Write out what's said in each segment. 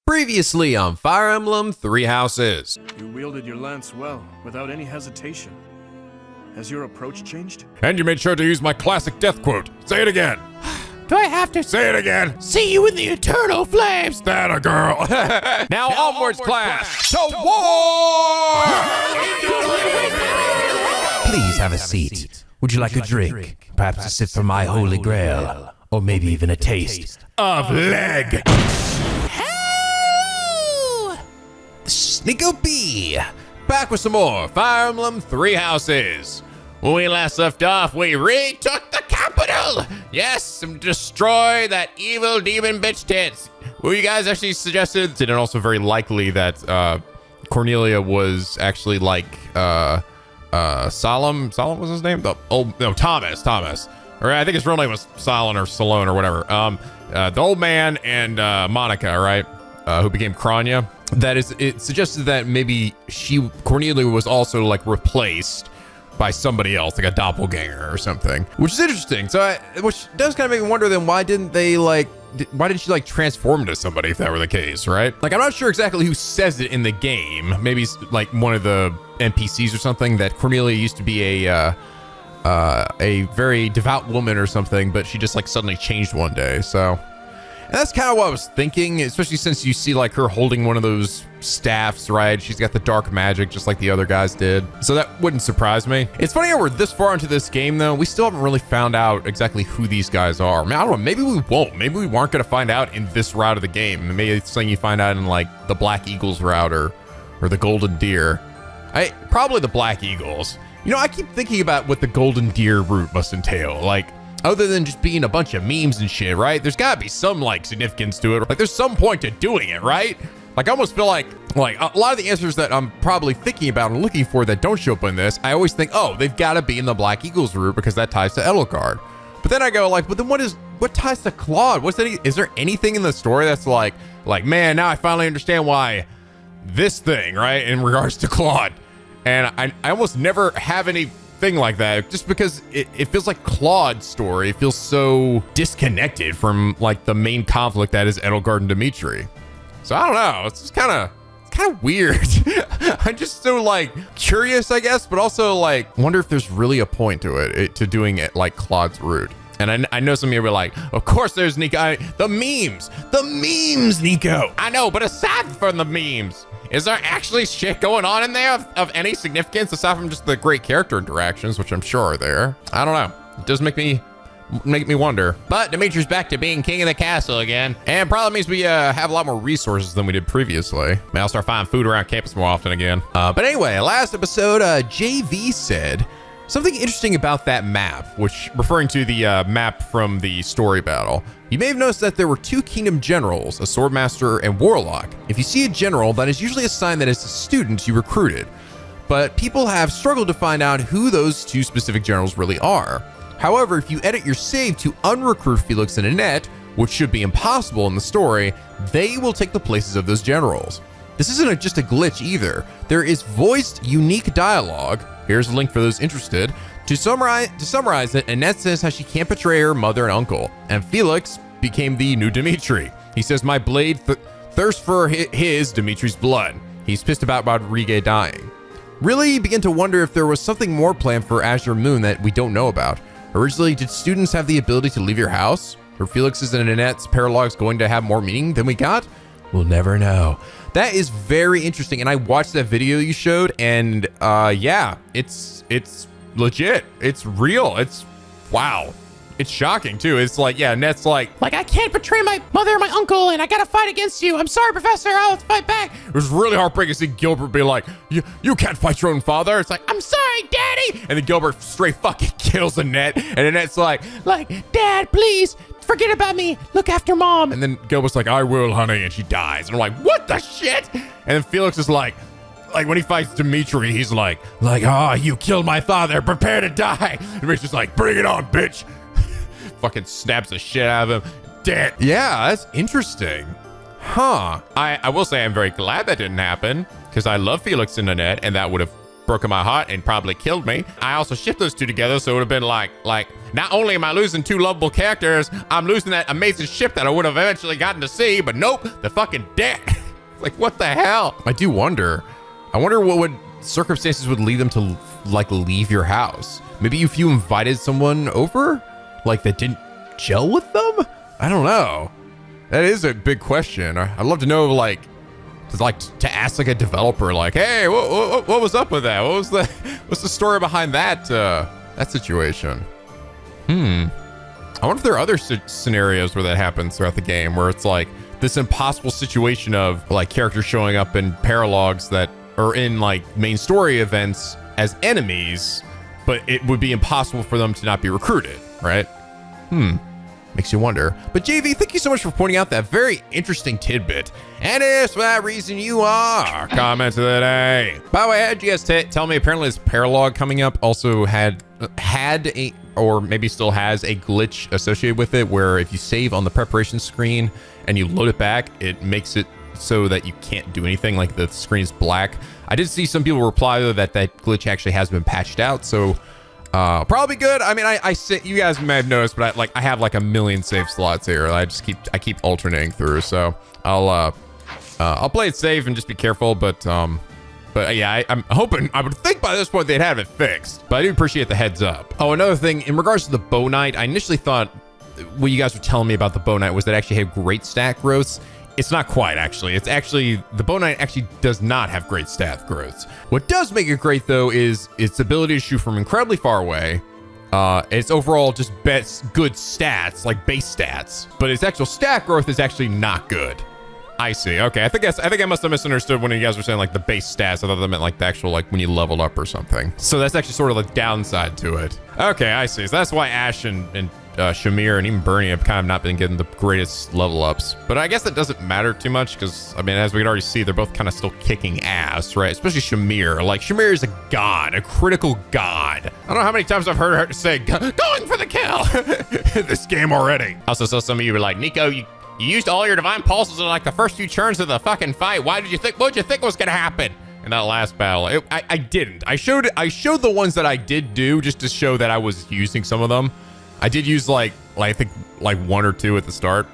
Previously on Fire Emblem Three Houses. You wielded your lance well, without any hesitation. Has your approach changed? And you made sure to use my classic death quote. Say it again. Do I have to Say it again. see you in the eternal flames? That a girl. Now onwards, class. To war! Please have a seat. Would you like a drink? Perhaps a sip from my holy grail? Or maybe even a taste Of leg. This is NicoB, back with some more Fire Emblem Three Houses. When we last left off, we retook the capital. Yes, and destroy that evil demon bitch tits. Well, you guys actually suggested, and also very likely that Cornelia was actually like Solemn was his name? Thomas. Or I think his real name was Solon or Salone or whatever. The old man and Monica, right? Who became Kranya. That is, it suggested that maybe Cornelia was also like replaced by somebody else, like a doppelganger or something, which is interesting. So, which does kind of make me wonder then why didn't they like, why didn't she like transform into somebody if that were the case, right? Like, I'm not sure exactly who says it in the game. Maybe it's like one of the NPCs or something that Cornelia used to be a very devout woman or something, but she just like suddenly changed one day. So. And that's kind of what I was thinking, especially since you see like her holding one of those staffs, right? She's got the dark magic just like the other guys did. So that wouldn't surprise me. It's funny how we're this far into this game though. We still haven't really found out exactly who these guys are. I mean, I don't know, maybe we won't. Maybe we weren't going to find out in this route of the game. Maybe it's something you find out in like the Black Eagles route or the Golden Deer. Probably the Black Eagles. You know, I keep thinking about what the Golden Deer route must entail. Like, other than just being a bunch of memes and shit, right? There's gotta be some like significance to it. Like there's some point to doing it, right? Like I almost feel like a lot of the answers that I'm probably thinking about and looking for that don't show up in this, I always think, oh, they've gotta be in the Black Eagles route because that ties to Edelgard. But then I go like, but then what ties to Claude? Is there anything in the story that's like, man, now I finally understand why this thing, right? In regards to Claude. And I almost never have any thing like that just because it feels like Claude's story feels so disconnected from like the main conflict that is Edelgard and Dimitri. So I don't know, it's just kind of weird. I'm just so like curious, I guess, but also like wonder if there's really a point to it to doing it like Claude's route. And I know some of you were like, of course there's Nico, the memes, Nico. I know, but aside from the memes, is there actually shit going on in there of any significance aside from just the great character interactions, which I'm sure are there? I don't know. It does make me wonder. But Dimitri's back to being king of the castle again. And probably means we have a lot more resources than we did previously. Maybe I'll start finding food around campus more often again. But anyway, last episode, JV said something interesting about that map, which referring to the map from the story battle. You may have noticed that there were two kingdom generals, a swordmaster and warlock. If you see a general, that is usually a sign that it's a student you recruited. But people have struggled to find out who those two specific generals really are. However, if you edit your save to unrecruit Felix and Annette, which should be impossible in the story, they will take the places of those generals. This isn't just a glitch either. There is voiced unique dialogue. Here's a link for those interested. To summarize it, Annette says how she can't betray her mother and uncle, and Felix became the new Dimitri. He says, my blade thirsts for his Dimitri's blood. He's pissed about Rodriguez dying. Really, you begin to wonder if there was something more planned for Azure Moon that we don't know about. Originally, did students have the ability to leave your house? Or Felix's and Annette's paralogs going to have more meaning than we got? We'll never know. That is very interesting, and I watched that video you showed, and yeah, it's legit. It's real. It's wow. It's shocking too. It's like, yeah, Net's like I can't betray my mother and my uncle, and I gotta fight against you. I'm sorry, Professor. I'll fight back. It was really heartbreaking to see Gilbert be like, you can't fight your own father. It's like, I'm sorry, Daddy. and then Gilbert straight fucking kills Annette, and Annette's like, Dad, please forget about me. Look after Mom. and then Gilbert's like, I will, honey, and she dies. And I'm like, what the shit? And then Felix is like when he fights Dimitri, he's like, you killed my father, prepare to die. And Dimitri's like, bring it on, bitch. Fucking snaps the shit out of him. Dead. Yeah, that's interesting. Huh. I will say I'm very glad that didn't happen because I love Felix and Annette, and that would have broken my heart and probably killed me. I also shipped those two together, so it would have been like not only am I losing two lovable characters, I'm losing that amazing ship that I would have eventually gotten to see, but nope, they're fucking dead. Like, what the hell? I do wonder. I wonder what circumstances would lead them to like leave your house. Maybe if you invited someone over, like that didn't gel with them. I don't know. That is a big question. I'd love to know, like to ask like a developer, like, hey, what was up with that? What's the story behind that situation? I wonder if there are other scenarios where that happens throughout the game, where it's like this impossible situation of like characters showing up in paralogs that are in like main story events as enemies, but it would be impossible for them to not be recruited, right? Makes you wonder. But JV, thank you so much for pointing out that very interesting tidbit. And it's for that reason you are comment of the day. By the way, I had you guys tell me apparently this paralog coming up also had a, or maybe still has, a glitch associated with it where if you save on the preparation screen and you load it back, it makes it so that you can't do anything, like the screen is black. I did see some people reply though that glitch actually has been patched out, so probably good. I mean, you guys may have noticed, but I have like a million save slots here. I keep alternating through, so I'll play it safe and just be careful. But yeah, I'm hoping, I would think by this point they'd have it fixed. But I do appreciate the heads up. Oh, another thing in regards to the Bow Knight, I initially thought what you guys were telling me about the Bow Knight was that it actually had great stat growths. It's not quite, actually. It's actually, the Bow Knight actually does not have great stat growths. What does make it great, though, is its ability to shoot from incredibly far away. Its overall just good stats, like base stats. But its actual stat growth is actually not good. I see. Okay, I think I must have misunderstood when you guys were saying like the base stats. I thought that meant like the actual, like when you leveled up or something. So that's actually sort of the downside to it. Okay, I see. So that's why Ash and Shamir and even Bernie have kind of not been getting the greatest level ups. But I guess that doesn't matter too much because, I mean, as we can already see, they're both kind of still kicking ass, right? Especially Shamir. Like, Shamir is a god, a critical god. I don't know how many times I've heard her say, going for the kill this game already. Also, so some of you were like, Nico, you used all your divine pulses in like the first few turns of the fucking fight. What did you think was gonna happen in that last battle? I didn't. I showed the ones that I did do just to show that I was using some of them. I did use I think one or two at the start,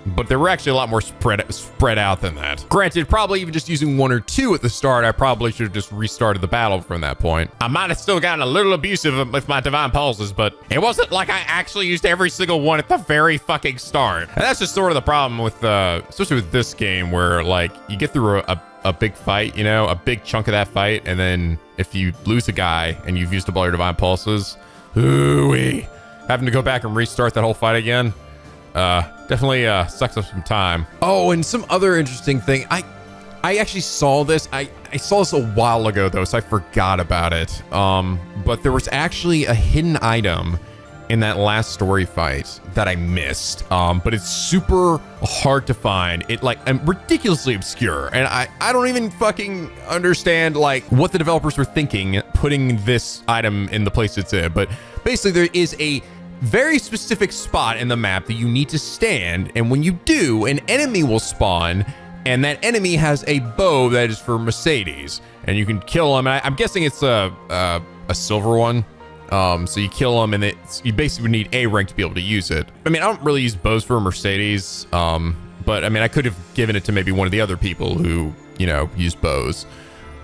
but there were actually a lot more spread out than that. Granted, probably even just using one or two at the start, I probably should have just restarted the battle from that point. I might have still gotten a little abusive with my divine pulses, but it wasn't like I actually used every single one at the very fucking start. And that's just sort of the problem with, especially with this game, where like you get through a big fight, you know, a big chunk of that fight, and then if you lose a guy and you've used up all your divine pulses, ooh-wee. Having to go back and restart that whole fight again, definitely sucks up some time. Oh, and some other interesting thing. I actually saw this. I saw this a while ago though, so I forgot about it. But there was actually a hidden item in that last story fight that I missed. But it's super hard to find. It and ridiculously obscure, and I don't even fucking understand like what the developers were thinking putting this item in the place it's in. But basically, there is a very specific spot in the map that you need to stand, and when you do, an enemy will spawn, and that enemy has a bow that is for Mercedes, and you can kill him. I'm guessing it's a silver one. So you kill him, and you basically need A rank to be able to use it. I mean, I don't really use bows for Mercedes, but I mean, I could have given it to maybe one of the other people who, you know, use bows.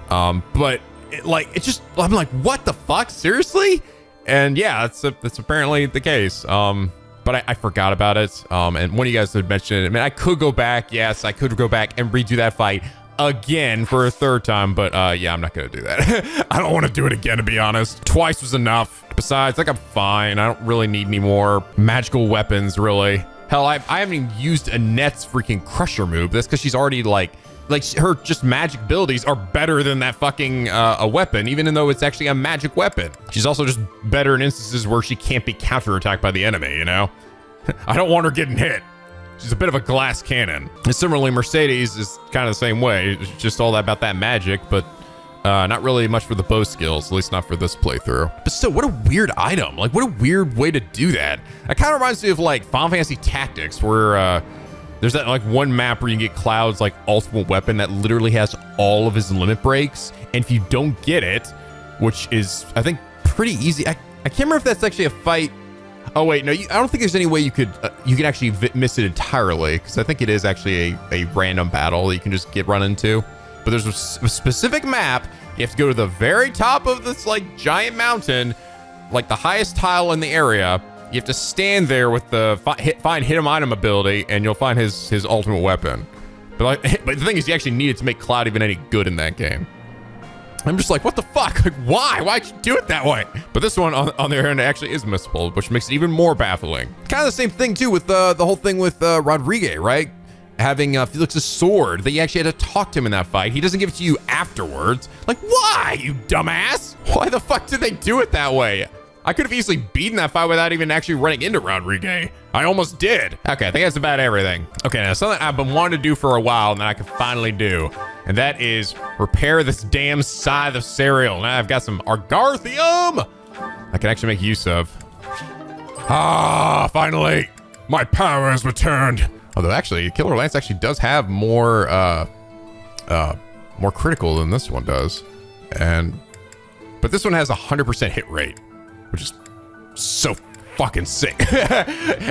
But I'm like, what the fuck? Seriously? And yeah, that's apparently the case. But I forgot about it. And one of you guys had mentioned it. I mean, I could go back. Yes, I could go back and redo that fight again for a third time. But yeah, I'm not going to do that. I don't want to do it again, to be honest. Twice was enough. Besides, like, I'm fine. I don't really need any more magical weapons, really. Hell, I haven't even used Annette's freaking Crusher move. That's because she's already like her just magic abilities are better than that fucking a weapon, even though it's actually a magic weapon. She's also just better in instances where she can't be counterattacked by the enemy, you know? I don't want her getting hit. She's a bit of a glass cannon. And similarly, Mercedes is kind of the same way. It's just all about that magic, but not really much for the bow skills, at least not for this playthrough. But still, what a weird item. Like, what a weird way to do that. That kind of reminds me of like Final Fantasy Tactics, where there's that like one map where you can get Cloud's like ultimate weapon that literally has all of his limit breaks. And if you don't get it, which is, I think, pretty easy. I can't remember if that's actually a fight. Oh wait, no, I don't think there's any way you could you can actually miss it entirely, because I think it is actually a random battle that you can just run into. But there's a specific map. You have to go to the very top of this like giant mountain, like the highest tile in the area. You have to stand there with the find hit him item ability, and you'll find his ultimate weapon. But the thing is, you actually need it to make Cloud even any good in that game. I'm just like, what the fuck? Like, why? Why'd you do it that way? But this one, on the other hand, actually is missable, which makes it even more baffling. Kind of the same thing, too, with the whole thing with Rodriguez, right? Having Felix's sword. They actually had to talk to him in that fight. He doesn't give it to you afterwards. Like, why, you dumbass? Why the fuck did they do it that way? I could have easily beaten that fight without even actually running into Rodriguez. I almost did. Okay, I think that's about everything. Okay, now something I've been wanting to do for a while and that I can finally do. And that is repair this damn scythe of cereal. Now I've got some Argarthium I can actually make use of. Ah, finally, my power has returned. Although actually, Killer Lance actually does have more critical than this one does. But this one has 100% hit rate, which is so fucking sick.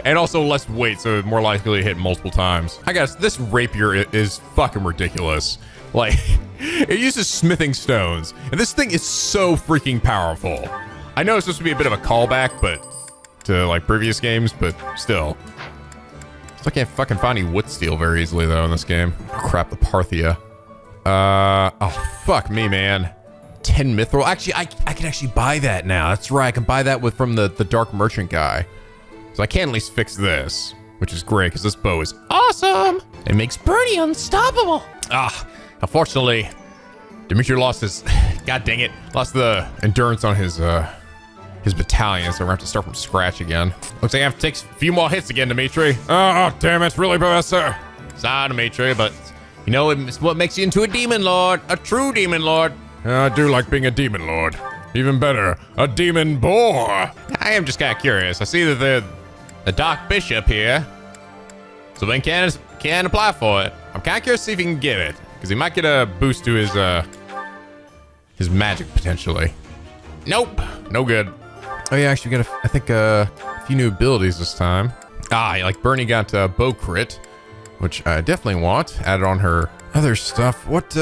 And also less weight, so more likely to hit multiple times. I guess this rapier is fucking ridiculous. Like, it uses smithing stones, and this thing is so freaking powerful. I know it's supposed to be a bit of a callback, but to like previous games, but still. Still can't fucking find any wood steel very easily though in this game. Oh, crap, the Parthia. Oh fuck me, man. 10 mithril. Actually, I can actually buy that now. That's right. I can buy that from the Dark Merchant guy. So I can at least fix this, which is great because this bow is awesome. It makes Bernie unstoppable. Unfortunately, Dimitri lost his, god dang it, lost the endurance on his battalion, so we're gonna have to start from scratch again. Looks like I have to take a few more hits again, Dimitri. Oh, damn it, really, Professor? Sorry, Dimitri, but you know, it's what makes you into a demon lord, a true demon lord. I do like being a demon lord. Even better, a demon boar. I am just kind of curious. I see that the Dark Bishop here, so Ben can apply for it. I'm kind of curious to see if he can get it, because he might get a boost to his magic potentially. Nope, no good. Oh yeah, actually got I think a few new abilities this time. Like Bernie got bow crit, which I definitely want. Added on her other stuff. What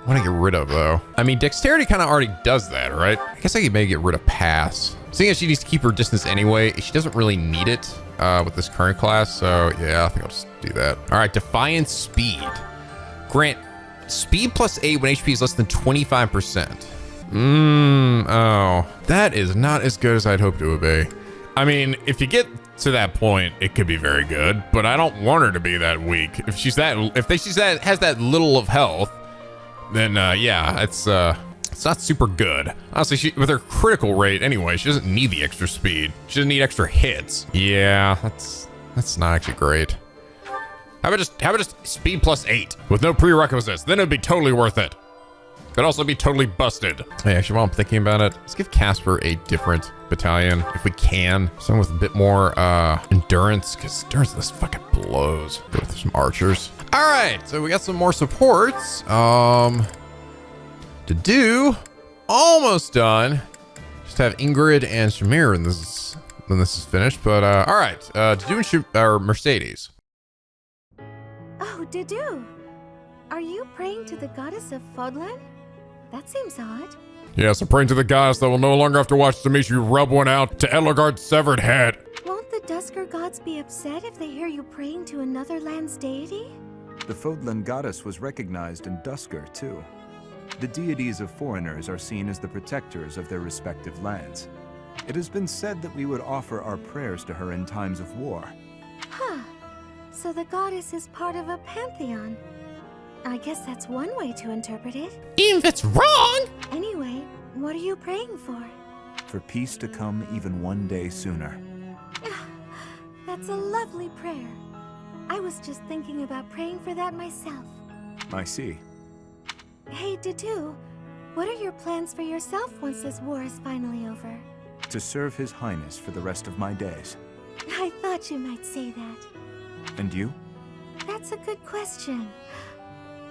want to get rid of though? I mean, dexterity kind of already does that, right? I guess I could maybe get rid of pass. Seeing as she needs to keep her distance anyway, she doesn't really need it with this current class. So yeah, I think I'll just do that. All right, Defiant Speed. Grant speed plus 8 when HP is less than 25%. Oh, that is not as good as I'd hoped it would be. I mean, if you get to that point, it could be very good, but I don't want her to be that weak. If she's has that little of health, then yeah, it's not super good. Honestly, with her critical rate anyway, she doesn't need the extra speed. She doesn't need extra hits. Yeah, that's not actually great. How about just speed plus 8 with no prerequisites? Then it'd be totally worth it. Could also be totally busted. Hey, actually, while I'm thinking about it, let's give Casper a different battalion if we can. Someone with a bit more endurance, because endurance this fucking blows. Go with some archers. All right, so we got some more supports. To do, almost done. Just have Ingrid and Shamir when this is finished. But all right, to do Mercedes. Oh, Didu, are you praying to the goddess of Fódlan? That seems odd. Yes, I'm praying to the goddess that will no longer have to watch Dimitri rub one out to Elogard's severed head. Won't the Dusker gods be upset if they hear you praying to another land's deity? The Fódlan goddess was recognized in Dusker, too. The deities of foreigners are seen as the protectors of their respective lands. It has been said that we would offer our prayers to her in times of war. Huh. So the goddess is part of a pantheon. I guess that's one way to interpret it. Even if it's wrong! Anyway, what are you praying for? For peace to come even one day sooner. That's a lovely prayer. I was just thinking about praying for that myself. I see. Hey, Didu, what are your plans for yourself once this war is finally over? To serve His Highness for the rest of my days. I thought you might say that. And you? That's a good question.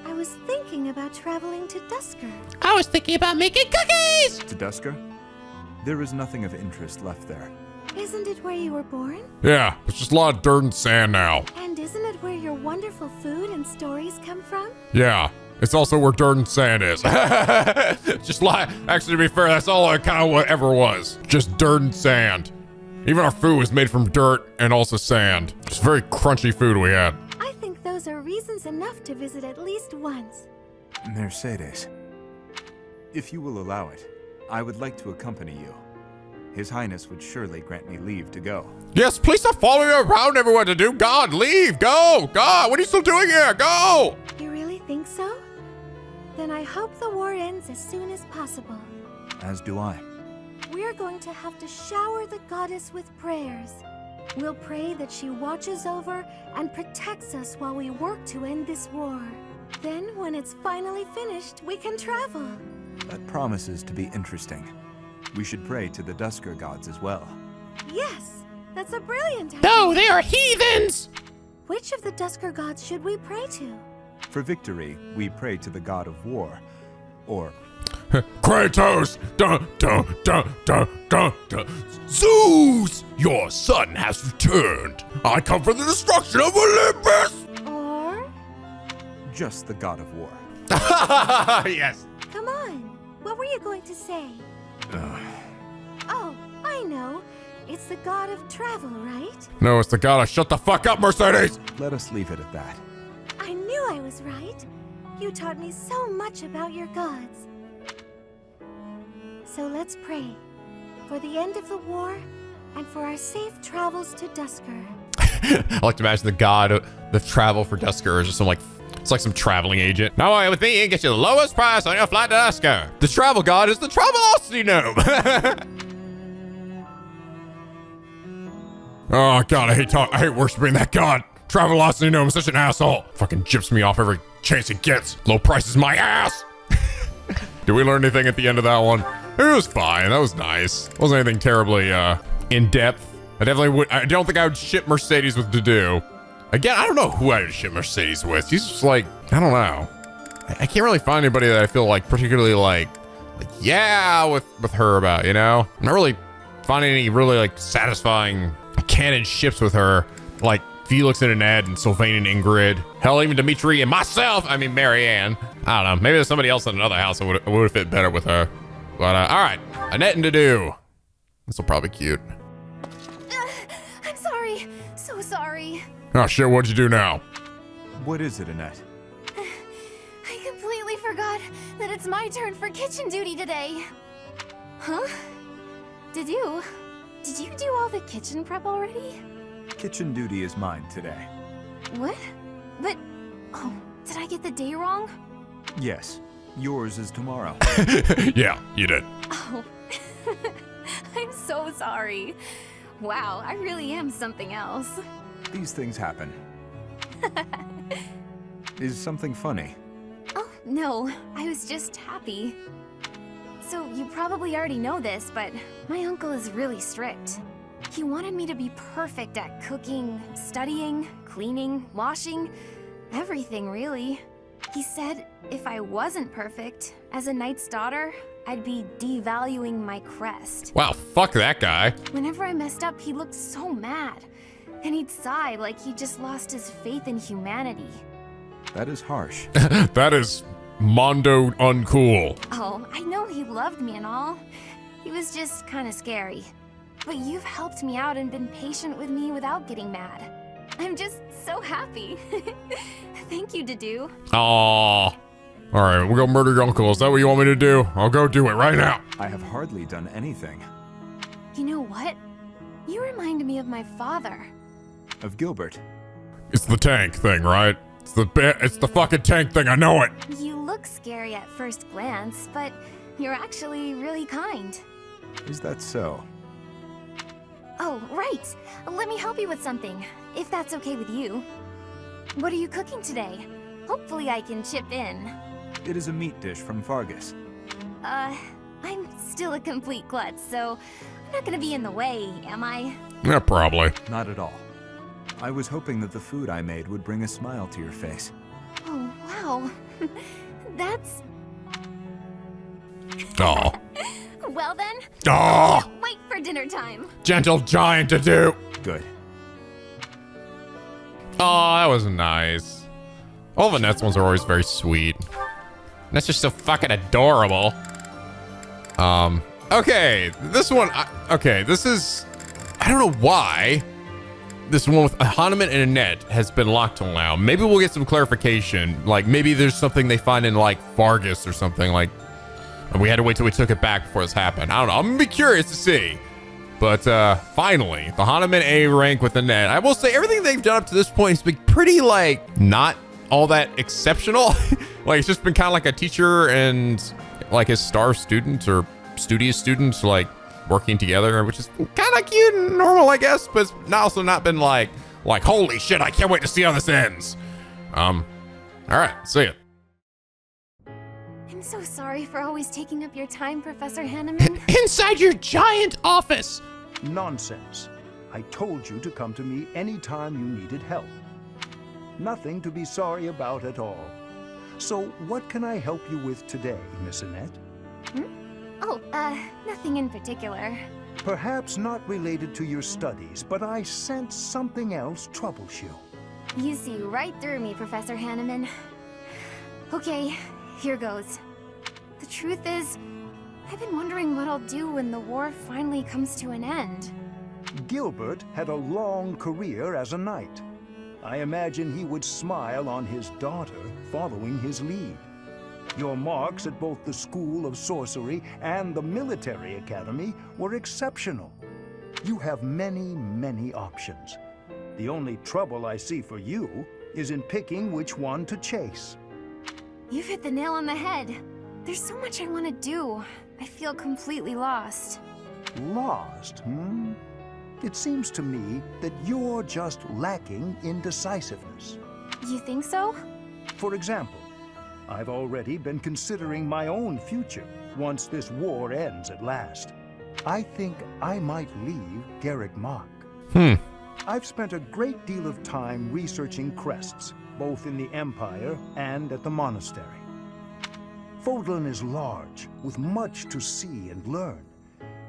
I was thinking about traveling to Dusker. I was thinking about making cookies! To Dusker? There is nothing of interest left there. Isn't it where you were born? Yeah, it's just a lot of dirt and sand now. And isn't it where your wonderful food and stories come from? Yeah, it's also where dirt and sand is. Just like, actually, to be fair, that's all it kind of ever was. Just dirt and sand. Even our food was made from dirt and also sand. It's very crunchy food we had. I think those are reasons enough to visit at least once. Mercedes, if you will allow it, I would like to accompany you. His Highness would surely grant me leave to go. Yes, please stop following around everyone to do. God, leave, go, God, what are you still doing here? Go! You really think so? Then I hope the war ends as soon as possible. As do I. We're going to have to shower the goddess with prayers. We'll pray that she watches over and protects us while we work to end this war. Then, when it's finally finished, we can travel. That promises to be interesting. We should pray to the Dusker gods as well. Yes, that's a brilliant idea. No, they are heathens! Which of the Dusker gods should we pray to? For victory, we pray to the god of war. Or Kratos! Dun, dun, dun, dun, dun, dun. Zeus! Your son has returned. I come for the destruction of Olympus! Or... just the god of war. Yes. Come on, what were you going to say? Oh, I know. It's the god of travel, right? No, it's the god of shut the fuck up, Mercedes! Let us leave it at that. I knew I was right. You taught me so much about your gods. So let's pray. For the end of the war, and for our safe travels to Dusker. I like to imagine the god of the travel for Dusker is just some like, it's like some traveling agent. Now with me and get you the lowest price on your flight to Dusker. The travel god is the Travelocity gnome. Oh god, I hate worshiping that god. Travelocity gnome is such an asshole. Fucking gyps me off every chance he gets. Low price is my ass. Did we learn anything at the end of that one? It was fine. That was nice. Wasn't anything terribly in depth. I don't think I would ship Mercedes with Dedue. Again, I don't know who I would ship Mercedes with. She's just like, I don't know. I can't really find anybody that I feel like particularly like yeah with her about, you know? I'm not really finding any really like satisfying canon ships with her, like Felix and Annette and Sylvain and Ingrid. Hell, even Dimitri and myself. I mean, Marianne. I don't know. Maybe there's somebody else in another house that would have fit better with her. But all right, Annette and Dedue. This will probably be cute. I'm sorry. So sorry. Oh shit, what'd you do now? What is it, Annette? I completely forgot that it's my turn for kitchen duty today. Huh? Did you do all the kitchen prep already? Kitchen duty is mine today. What? But, oh, did I get the day wrong? Yes, yours is tomorrow. Yeah, you did. Oh, I'm so sorry. Wow, I really am something else. These things happen. Is something funny? Oh, no, I was just happy. So, you probably already know this, but my uncle is really strict. He wanted me to be perfect at cooking, studying, cleaning, washing, everything really. He said if I wasn't perfect, as a knight's daughter, I'd be devaluing my crest. Wow, fuck that guy. Whenever I messed up, he looked so mad. And he'd sigh like he just lost his faith in humanity. That is harsh. That is mondo uncool. Oh, I know he loved me and all. He was just kind of scary. But you've helped me out and been patient with me without getting mad. I'm just so happy. Thank you, Dedue. Aww. Alright, we'll go murder your uncle. Is that what you want me to do? I'll go do it right now. I have hardly done anything. You know what? You remind me of my father. Of Gilbert. It's the tank thing, right? It's the fucking tank thing, I know it. You look scary at first glance, but you're actually really kind. Is that so? Oh, right. Let me help you with something, if that's okay with you. What are you cooking today? Hopefully I can chip in. It is a meat dish from Fargus. I'm still a complete klutz, so I'm not gonna be in the way, am I? Yeah, probably. Not at all. I was hoping that the food I made would bring a smile to your face. Oh, wow. That's... Aw. Well then, Aw. wait for before dinner time. Gentle giant to do. Good. Oh, that was nice. All the Nets ones are always very sweet. That's just so fucking adorable. Okay, this one, okay, this is, I don't know why this one with a Hanuman and a net has been locked till now. Maybe we'll get some clarification. Like, maybe there's something they find in, like, Vargas or something, like, and we had to wait till we took it back before this happened. I don't know, I'm gonna be curious to see. But, finally, the Hanuman A rank with the net. I will say, everything they've done up to this point has been pretty, like, not all that exceptional. Like, it's just been kind of like a teacher and, like, his star student or studious students, like, working together, which is kind of cute and normal, I guess, but it's also not been like, holy shit, I can't wait to see how this ends. All right, see ya. I'm so sorry for always taking up your time, Professor Hanuman. Inside your giant office. Nonsense. I told you to come to me anytime you needed help. Nothing to be sorry about at all. So, what can I help you with today, Miss Annette? Oh, nothing in particular. Perhaps not related to your studies, but I sense something else troubles you. You see right through me, Professor Hanuman. Okay, here goes. The truth is, I've been wondering what I'll do when the war finally comes to an end. Gilbert had a long career as a knight. I imagine he would smile on his daughter following his lead. Your marks at both the School of Sorcery and the Military Academy were exceptional. You have many, many options. The only trouble I see for you is in picking which one to chase. You've hit the nail on the head. There's so much I want to do. I feel completely lost. Lost, hmm? It seems to me that you're just lacking in decisiveness. You think so? For example, I've already been considering my own future once this war ends at last. I think I might leave Garreg Mach. I've spent a great deal of time researching crests, both in the Empire and at the monastery. Fódlan is large, with much to see and learn.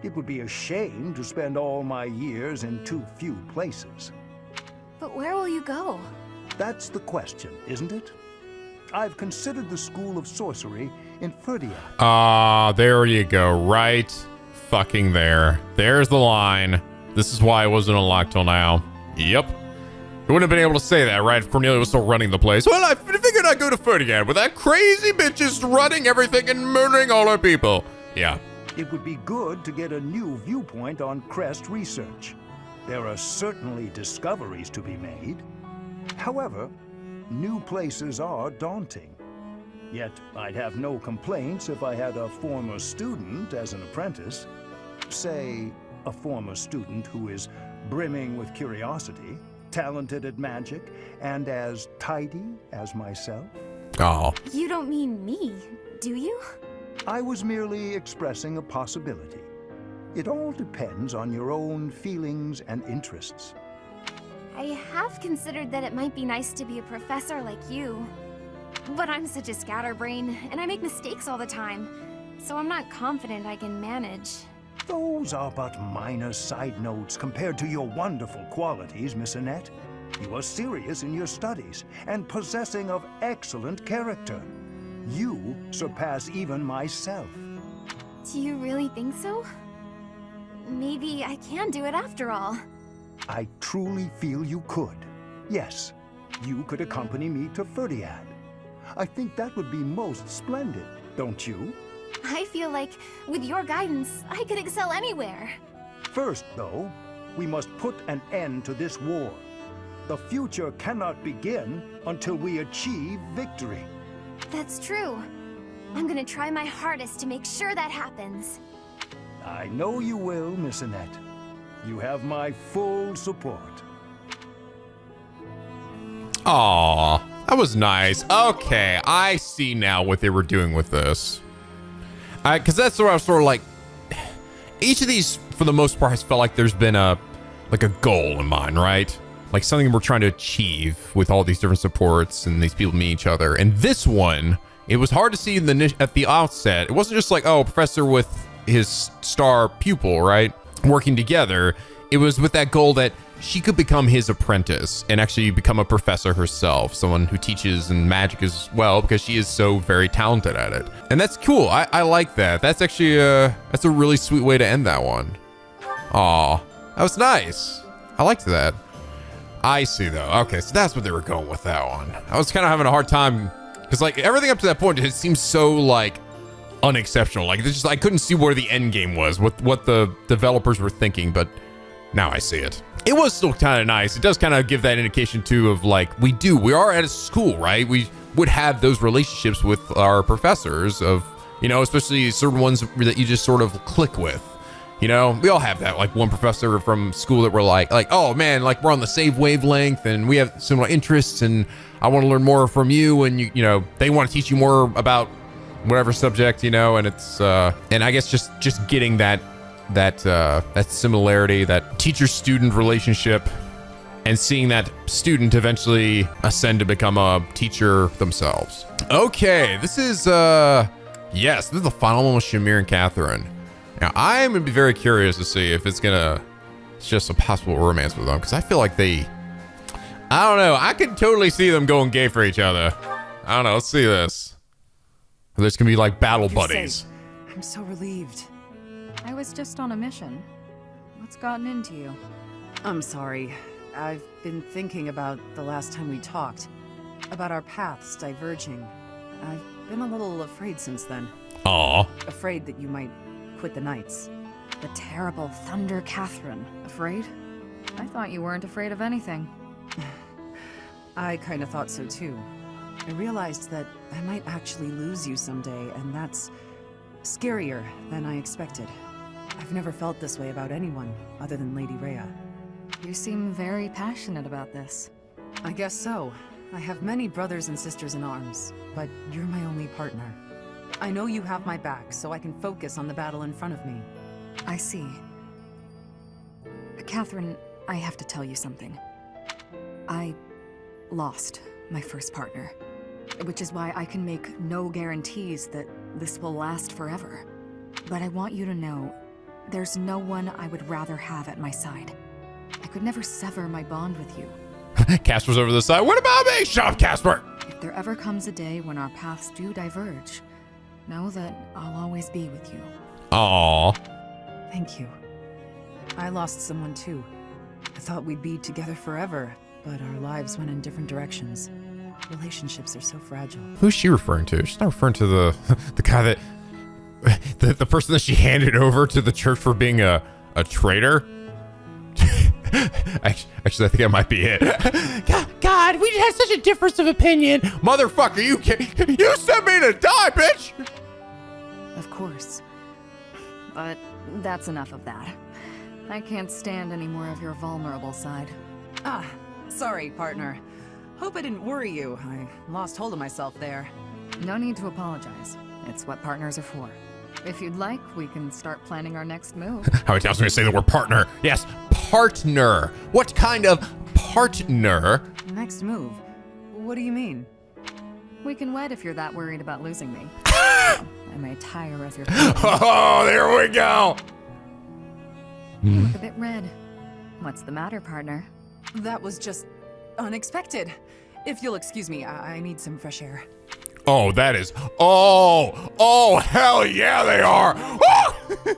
It would be a shame to spend all my years in too few places. But where will you go? That's the question, isn't it? I've considered the School of Sorcery in Fódlan. There you go, right fucking there. There's the line. This is why it wasn't unlocked till now. Yep. You wouldn't have been able to say that, right, if Cornelia was still running the place. Well, I figured I'd go to Fódlan with that crazy bitch just running everything and murdering all our people. Yeah. It would be good to get a new viewpoint on crest research. There are certainly discoveries to be made. However, new places are daunting. Yet, I'd have no complaints if I had a former student as an apprentice. Say, a former student who is brimming with curiosity, talented at magic, and as tidy as myself. Oh. You don't mean me, do you? I was merely expressing a possibility. It all depends on your own feelings and interests. I have considered that it might be nice to be a professor like you. But I'm such a scatterbrain, and I make mistakes all the time. So I'm not confident I can manage. Those are but minor side notes compared to your wonderful qualities, Miss Annette. You are serious in your studies and possessing of excellent character. You surpass even myself. Do you really think so? Maybe I can do it after all. I truly feel you could. Yes, you could accompany me to Fódlan. I think that would be most splendid, don't you? I feel like, with your guidance, I could excel anywhere. First, though, we must put an end to this war. The future cannot begin until we achieve victory. That's true. I'm gonna try my hardest to make sure that happens. I know you will, Miss Annette. You have my full support. Aw, that was nice. Okay, I see now what they were doing with this. Because that's where I was sort of like, each of these, for the most part, has felt like there's been a goal in mind, right? Like something we're trying to achieve with all these different supports and these people meet each other. And this one, it was hard to see at the outset. It wasn't just like, oh, professor with his star pupil, right? working together, it was with that goal that she could become his apprentice and actually become a professor herself, someone who teaches in magic as well, because she is so very talented at it. And that's cool. I like that. That's actually that's a really sweet way to end that one. Aw, that was nice. I liked that. I see though. Okay, so that's what they were going with that one. I was kind of having a hard time because like everything up to that point, it seems so like unexceptional. Like it's just, I couldn't see where the end game was, what the developers were thinking, but now I see it. It was still kind of nice. It does kind of give that indication too of like, we are at a school, right? We would have those relationships with our professors of, you know, especially certain ones that you just sort of click with. You know, we all have that, like one professor from school that we're like, oh man, like we're on the same wavelength and we have similar interests and I want to learn more from you. And you know, they want to teach you more about whatever subject, you know, and it's, and I guess just getting that similarity, that teacher-student relationship, and seeing that student eventually ascend to become a teacher themselves. Okay, this is yes, this is the final one with Shamir and Catherine. Now I'm gonna be very curious to see if it's just a possible romance with them, because I feel like I don't know, I could totally see them going gay for each other. I don't know, let's see this. There's gonna be like battle buddies. Safe. I'm so relieved. I was just on a mission. What's gotten into you? I'm sorry. I've been thinking about the last time we talked. About our paths diverging. I've been a little afraid since then. Aw. Afraid that you might quit the Knights. The terrible Thunder Catherine. Afraid? I thought you weren't afraid of anything. I kinda thought so too. I realized that I might actually lose you someday, and that's scarier than I expected. I've never felt this way about anyone other than Lady Rhea. You seem very passionate about this. I guess so. I have many brothers and sisters in arms, but you're my only partner. I know you have my back, so I can focus on the battle in front of me. I see. Catherine, I have to tell you something. I lost my first partner, which is why I can make no guarantees that this will last forever. But I want you to know, there's no one I would rather have at my side. I could never sever my bond with you. Casper's over the side. What about me? Shut up, Casper! If there ever comes a day when our paths do diverge, know that I'll always be with you. Aww. Thank you. I lost someone too. I thought we'd be together forever, but our lives went in different directions. Relationships are so fragile. Who's she referring to? She's not referring to the guy that the person that she handed over to the church for being a traitor. Actually, I think that might be it. God, we just had such a difference of opinion. Motherfucker, you sent me to die, bitch! Of course. But that's enough of that. I can't stand any more of your vulnerable side. Ah, sorry, partner. Hope I didn't worry you. I lost hold of myself there. No need to apologize. It's what partners are for. If you'd like, we can start planning our next move. How many times am I gonna say the word partner? Yes, partner. What kind of partner? Next move? What do you mean? We can wed if you're that worried about losing me. I may tire of your Oh, there we go. You look a bit red. What's the matter, partner? That was just unexpected. If you'll excuse me, I need some fresh air. Oh, that is. Oh, hell yeah, they are. Oh!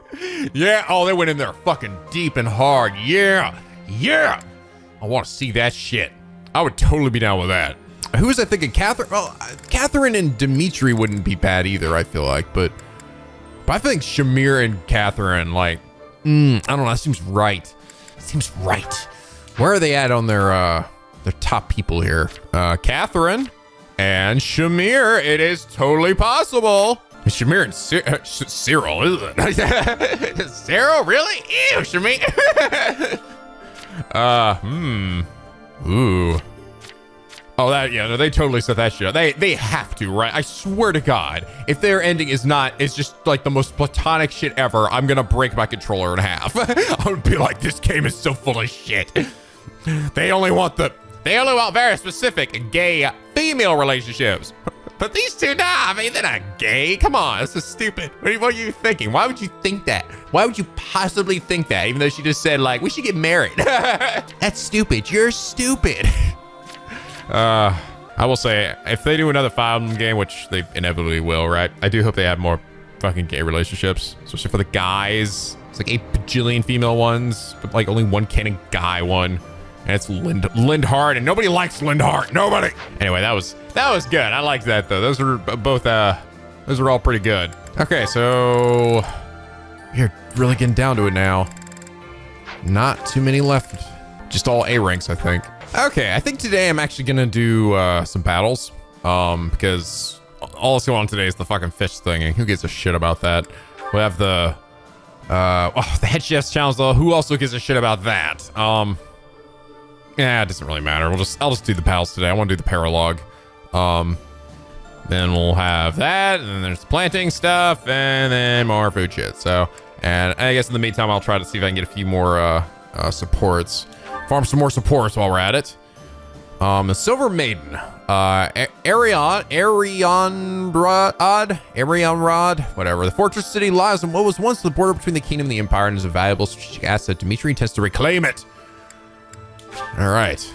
Yeah. Oh, they went in there fucking deep and hard. Yeah. I want to see that shit. I would totally be down with that. Who was I thinking? Catherine? Well, Catherine and Dimitri wouldn't be bad either, I feel like. But I think Shamir and Catherine, like, I don't know. That seems right. Where are they at on their top people here? Catherine and Shamir. It is totally possible. Shamir and Cyril, isn't it? Cyril, really? Ew, Shamir. Ooh. Oh, no, they totally set that shit up. They have to, right? I swear to God, if their ending is just like the most platonic shit ever, I'm gonna break my controller in half. I would be like, this game is so full of shit. They only want very specific gay female relationships. But these two, nah, I mean, they're not gay. Come on, this is stupid. What are you thinking? Why would you think that? Why would you possibly think that? Even though she just said, like, we should get married. That's stupid. You're stupid. I will say, if they do another Fire Emblem game, which they inevitably will, right? I do hope they have more fucking gay relationships, especially for the guys. It's like 8 bajillion female ones, but like only one canon guy one. And it's Lindhart, and nobody likes Lindhart. Nobody. Anyway, that was good. I liked that though. Those were both those were all pretty good. Okay, so you're really getting down to it now. Not too many left. Just all A ranks, I think. Okay, I think today I'm actually gonna do some battles. Because all that's going on today is the fucking fish thing, and who gives a shit about that? We have the the head chef's challenge though. Who also gives a shit about that? Yeah, it doesn't really matter. I'll just do the battles today. I want to do the paralogue. Then we'll have that, and then there's the planting stuff, and then more food shit. So, and I guess in the meantime, I'll try to see if I can get a few more supports. Farm some more supports while we're at it. The Silver Maiden, Arianrhod, whatever. The fortress city lies on what was once the border between the kingdom and the empire and is a valuable strategic asset. Dimitri intends to reclaim it. All right.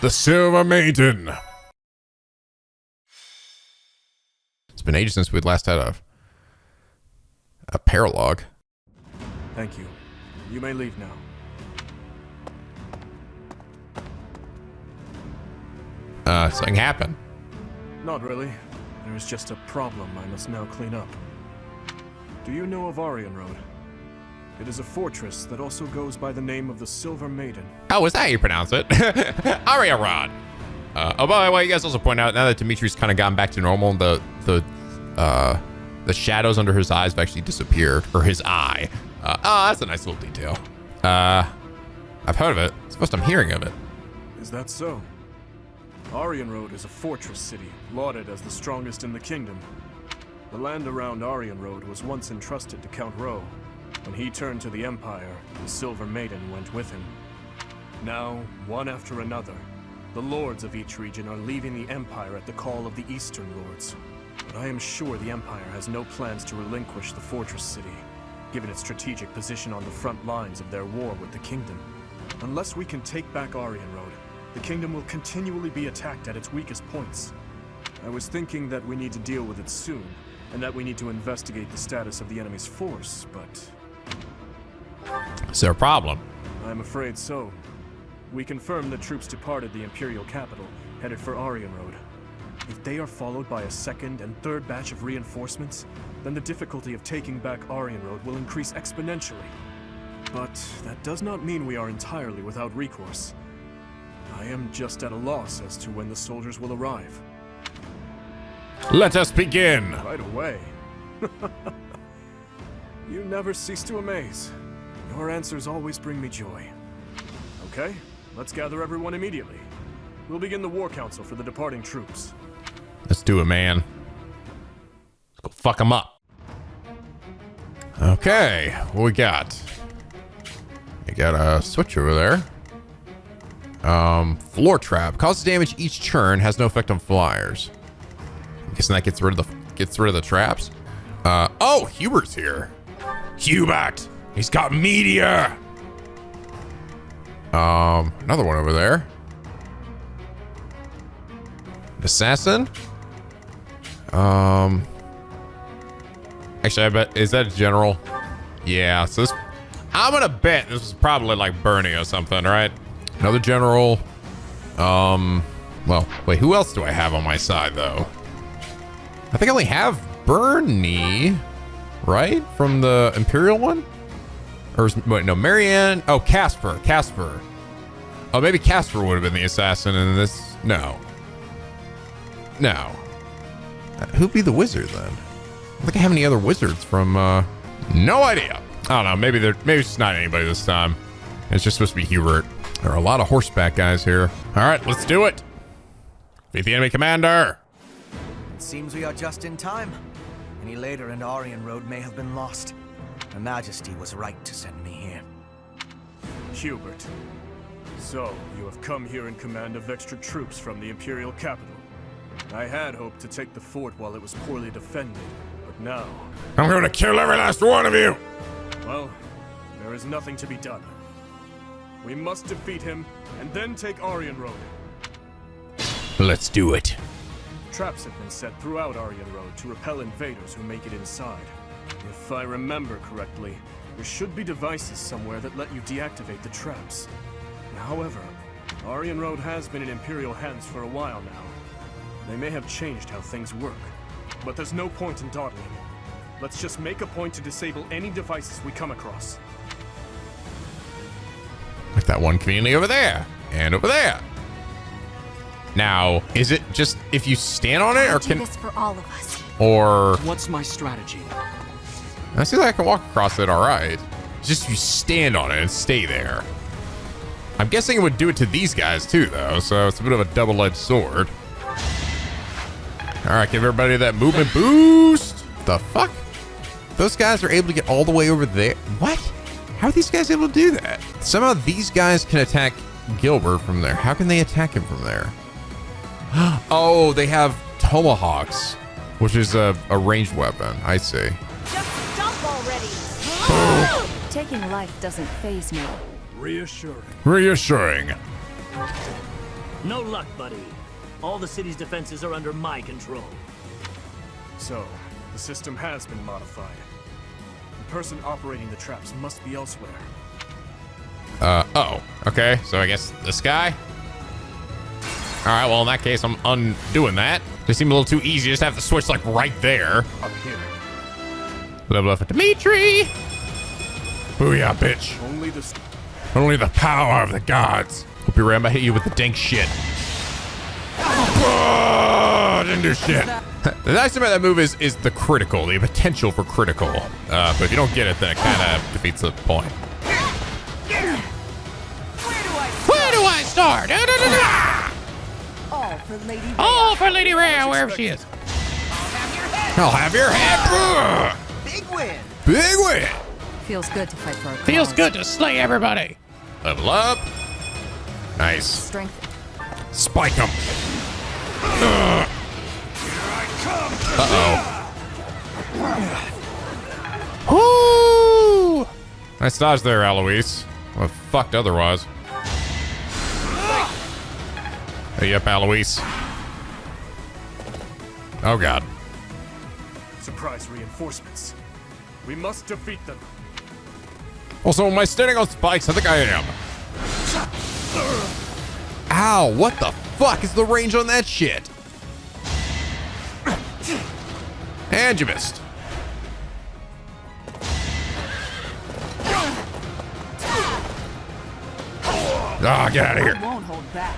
The Silver Maiden. It's been ages since we'd last had a paralogue. Thank you. You may leave now. Something happened. Not really. There is just a problem I must now clean up. Do you know of Arianrhod? It is a fortress that also goes by the name of the Silver Maiden. Oh, is that how you pronounce it? Arianrhod. Oh, by the way, you guys also point out now that Dimitri's kind of gotten back to normal, the shadows under his eyes have actually disappeared, or his eye. Oh, that's a nice little detail. I've heard of it. It's the first I'm hearing of it. Is that so? Arianrhod is a fortress city, lauded as the strongest in the kingdom. The land around Arianrhod was once entrusted to Count Rowe. When he turned to the Empire, the Silver Maiden went with him. Now, one after another, the lords of each region are leaving the Empire at the call of the Eastern Lords. But I am sure the Empire has no plans to relinquish the fortress city, given its strategic position on the front lines of their war with the kingdom. Unless we can take back Arianrhod, the kingdom will continually be attacked at its weakest points. I was thinking that we need to deal with it soon, and that we need to investigate the status of the enemy's force, but... Is there a problem? I'm afraid so. We confirmed that troops departed the Imperial capital, headed for Arianrhod. If they are followed by a second and third batch of reinforcements, then the difficulty of taking back Arianrhod will increase exponentially. But that does not mean we are entirely without recourse. I am just at a loss as to when the soldiers will arrive. Let us begin. Right away. You never cease to amaze. Your answers always bring me joy. Okay, let's gather everyone immediately. We'll begin the war council for the departing troops. Let's do it, man. Let's go fuck them up. Okay, what we got? We got a switch over there. Floor trap causes damage each turn, has no effect on flyers. I'm guessing that gets rid of the traps. Oh, Hubert's here. Hubert, he's got meteor. Another one over there. Assassin. Actually, I bet, is that a general? Yeah, so this, I'm gonna bet this is probably like Bernie or something, right? Another general. Well, wait, who else do I have on my side though? I think I only have Bernie, right? From the Imperial one? Or, wait, no, Marianne. Oh, Casper. Oh, maybe Casper would have been the assassin in this. No. Who'd be the wizard then? I don't think I have any other wizards from, no idea. I don't know. Maybe it's just not anybody this time. It's just supposed to be Hubert. There are a lot of horseback guys here. All right, let's do it. Beat the enemy commander. It seems we are just in time. Any later and Arianrhod may have been lost. Her Majesty was right to send me here. Hubert. So, you have come here in command of extra troops from the Imperial capital. I had hoped to take the fort while it was poorly defended, but now... I'm gonna kill every last one of you! Well, there is nothing to be done. We must defeat him, and then take Arianrhod. Let's do it. Traps have been set throughout Arianrhod to repel invaders who make it inside. If I remember correctly, there should be devices somewhere that let you deactivate the traps. However, Arianrhod has been in Imperial hands for a while now. They may have changed how things work, but there's no point in dawdling. Let's just make a point to disable any devices we come across. Like that one community over there, and over there. Now, is it just if you stand on it, or Do can... this for all of us. Or... What's my strategy? I see that I can walk across it all right. It's just you stand on it and stay there. I'm guessing it would do it to these guys too, though, so it's a bit of a double-edged sword. All right, give everybody that movement boost. The fuck? Those guys are able to get all the way over there. What? How are these guys able to do that? Somehow these guys can attack Gilbert from there. How can they attack him from there? Oh, they have tomahawks, which is a ranged weapon. I see. Just jump already! Taking life doesn't faze me. Reassuring. Reassuring. No luck, buddy. All the city's defenses are under my control. So, the system has been modified. The person operating the traps must be elsewhere. Oh, okay. So I guess this guy? All right, well, in that case, I'm undoing that. They seem a little too easy. Just have to switch, like, right there. Up here. Level up for Dimitri. Booyah, bitch. Only the power of the gods. Hope you're ready. I hit you with the dink shit. Oh, didn't do shit. The nice thing about that move is the critical, the potential for critical. But if you don't get it, then it kind of defeats the point. Where do I start? All for Lady Rhea. All for Lady Rhea, wherever she is. I'll have your head. Big win. Big win. Feels good to fight for a cause. Feels good to slay everybody. Level up. Nice. Strength. Spike him. Woo! Nice dodge there, Alois. Well, fucked otherwise. Hey, up, Alois. Oh, God. Surprise reinforcements. We must defeat them. Also, am I standing on spikes? I think I am. Ow, what the fuck is the range on that shit? And you missed. Ah, get out of here. I won't hold back.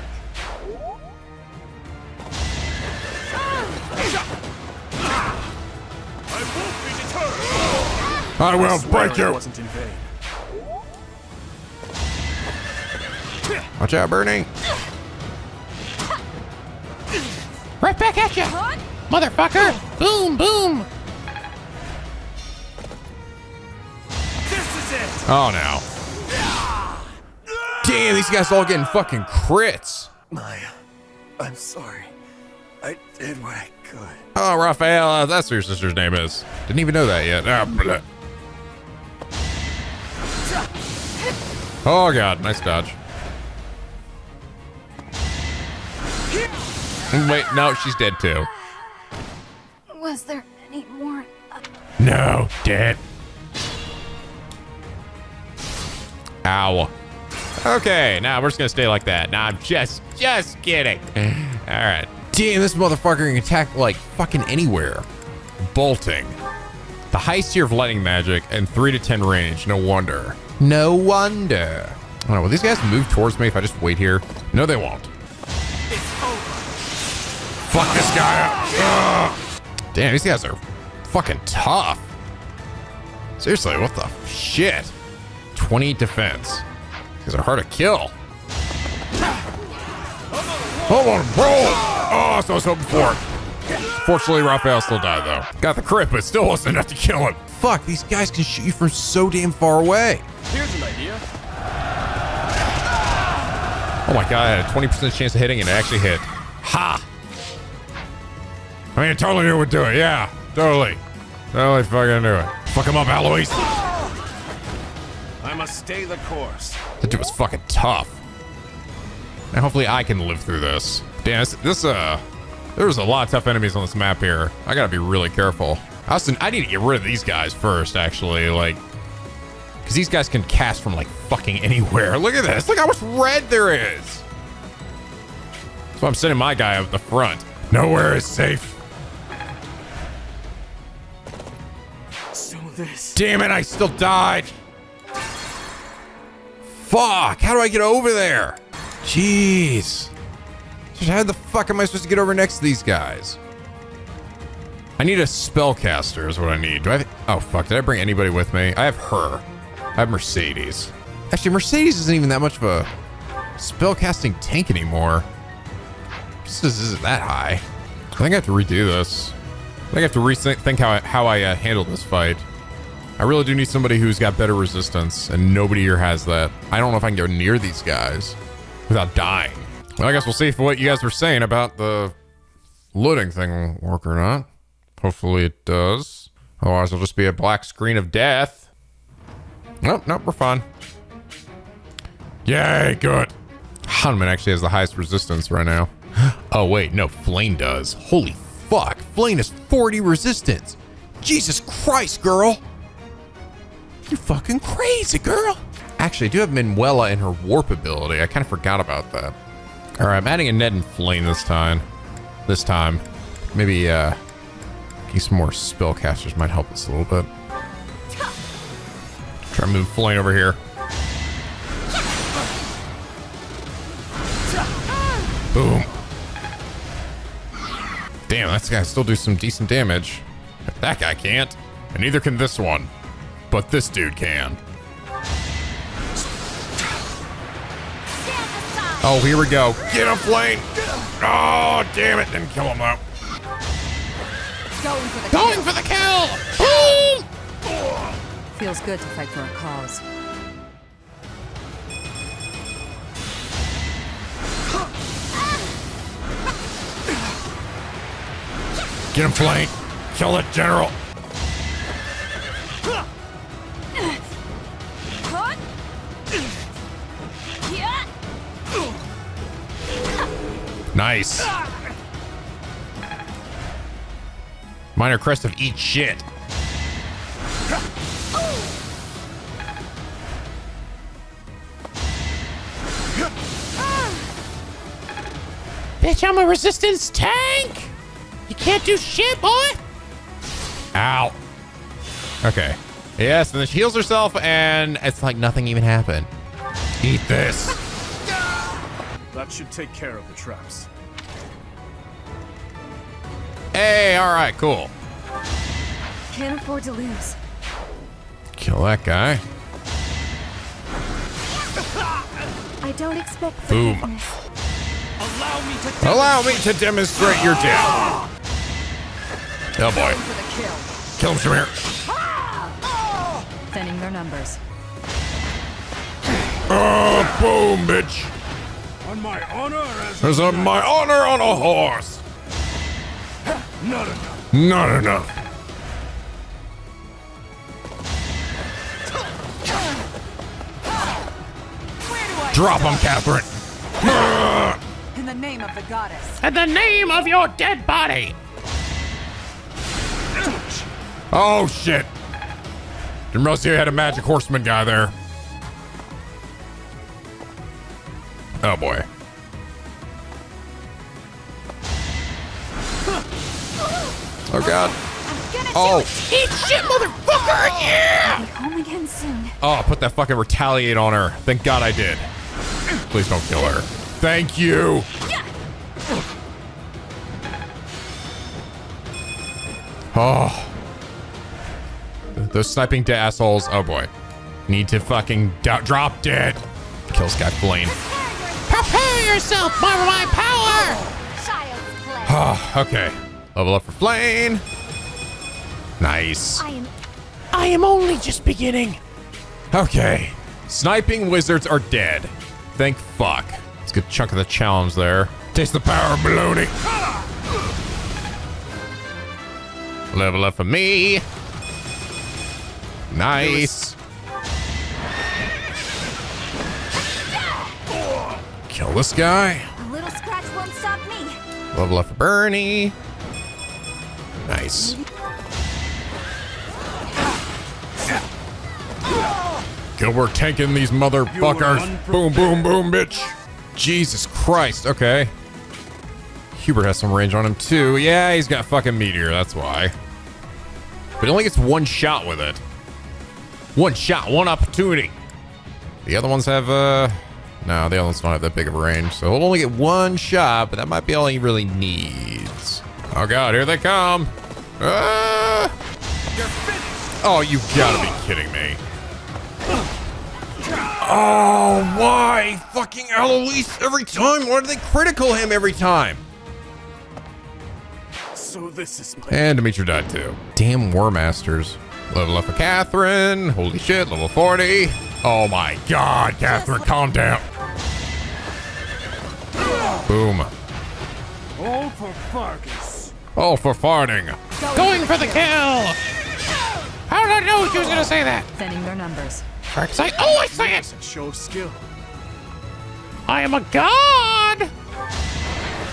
I won't be deterred. I will break It you. wasn't in vain. Watch out, Bernie. Right back at you, motherfucker! Boom, boom! This is it. Oh, no. Damn, these guys all getting fucking crits. Maya, I'm sorry. I did what I could. Oh, Raphael, that's what your sister's name is. Didn't even know that yet. Blah. Oh, God, nice dodge. Wait, no, she's dead too. Was there any more? No, dead. Ow. Okay, now we're just gonna stay like that. Nah, I'm just kidding. All right. Damn, this motherfucker can attack like fucking anywhere. Bolting. The highest tier of lightning magic and 3 to 10 range. No wonder. No wonder. I don't know, will these guys move towards me if I just wait here? No, they won't. Fuck this guy up. Ugh. Damn, these guys are fucking tough. Seriously, what the shit? 20 defense. These are hard to kill. Hold on, bro. Oh, that's what I was hoping for. Fortunately, Raphael still died, though. Got the crit, but it still wasn't enough to kill him. Fuck, these guys can shoot you from so damn far away. Here's an idea. Oh my god, I had a 20% chance of hitting and it actually hit. Ha! I mean, I totally knew it would do it. Yeah, totally. Totally fucking do it. Fuck him up, Alois. I must stay the course. That dude was fucking tough. And hopefully I can live through this. Damn, there's a lot of tough enemies on this map here. I gotta be really careful. I need to get rid of these guys first, actually, like, because these guys can cast from like fucking anywhere. Look at this. Look how much red there is. So I'm sending my guy up the front. Nowhere is safe. So this. Damn it, I still died. Fuck, how do I get over there? Jeez. How the fuck am I supposed to get over next to these guys? I need a spellcaster is what I need. Do I have, oh fuck, did I bring anybody with me? I have her. I have Mercedes. Actually, Mercedes isn't even that much of a spellcasting tank anymore. This isn't that high. I think I have to redo this. I think I have to rethink how I handle this fight. I really do need somebody who's got better resistance, and nobody here has that. I don't know if I can go near these guys without dying. Well, I guess we'll see if what you guys were saying about the looting thing will work or not. Hopefully it does. Otherwise, it'll just be a black screen of death. Nope, we're fine. Yay, good. Hanuman actually has the highest resistance right now. Oh, wait, no, Flame does. Holy fuck, Flame has 40 resistance. Jesus Christ, girl. You're fucking crazy, girl. Actually, I do have Manuela in her warp ability. I kind of forgot about that. All right, I'm adding a Ned and Flame this time. Maybe get some more spellcasters might help us a little bit. Try to move Flame over here. Boom. Damn, that guy still do some decent damage. That guy can't, and neither can this one. But this dude can. Oh, here we go. Get him, Flame. Oh, damn it. Didn't kill him, though. Going for the kill! Boom! Feels good to fight for a cause. Get him, Flame. Kill that general. Nice. Minor crest of eat shit. Bitch, I'm a resistance tank! You can't do shit, boy! Ow. Okay. Yes, and then she heals herself, and it's like nothing even happened. Eat this. That should take care of the traps. Hey, all right, cool. Can't afford to lose. Kill that guy. I don't expect Boom. forgiveness. Allow me to demonstrate your death. Oh boy. Kill him, Shamir. Thinning their numbers. Oh, boom, bitch. On my honor as There's my honor on a horse. not enough. Not enough. Drop him, Catherine. In the name of the goddess. In the name of your dead body! Oh, shit. Didn't realize you had a magic horseman guy there. Oh, boy. Oh, God. Oh. Eat shit, motherfucker! Yeah! I'll be home again soon. Oh, I put that fucking retaliate on her. Thank God I did. Please don't kill her. Thank you. Oh. Those sniping assholes. Oh, boy. Need to fucking drop dead. Kill Sky Flame. Prepare yourself for my power! Child's play. Oh, okay. Level up for Flame. Nice. I am only just beginning. Okay. Sniping wizards are dead. Thank fuck. It's a good chunk of the challenge there. Taste the power of baloney. Level up for me. Nice. Kill this guy. A little scratch won't stop me. Level up for Bernie. Nice. Gilbert tanking these motherfuckers. Boom, boom, boom, bitch. Jesus Christ. Okay. Hubert has some range on him too. Yeah, he's got fucking meteor. That's why. But he only gets one shot with it. One shot, one opportunity. The other ones have, no, the other ones don't have that big of a range. So he'll only get one shot, but that might be all he really needs. Oh God, here they come. Oh, you gotta be kidding me. Oh, why? Fucking Eloise every time. Why do they critical him every time? So this is my... And Dimitri died too. Damn War Masters. Level up for Catherine. Holy shit, level 40. Oh my God, Catherine, calm down. Boom. All for Fargus. All for farting. Going for the kill. How did I know she was gonna say that? Thinning their numbers. I say it. Show of skill. I am a god.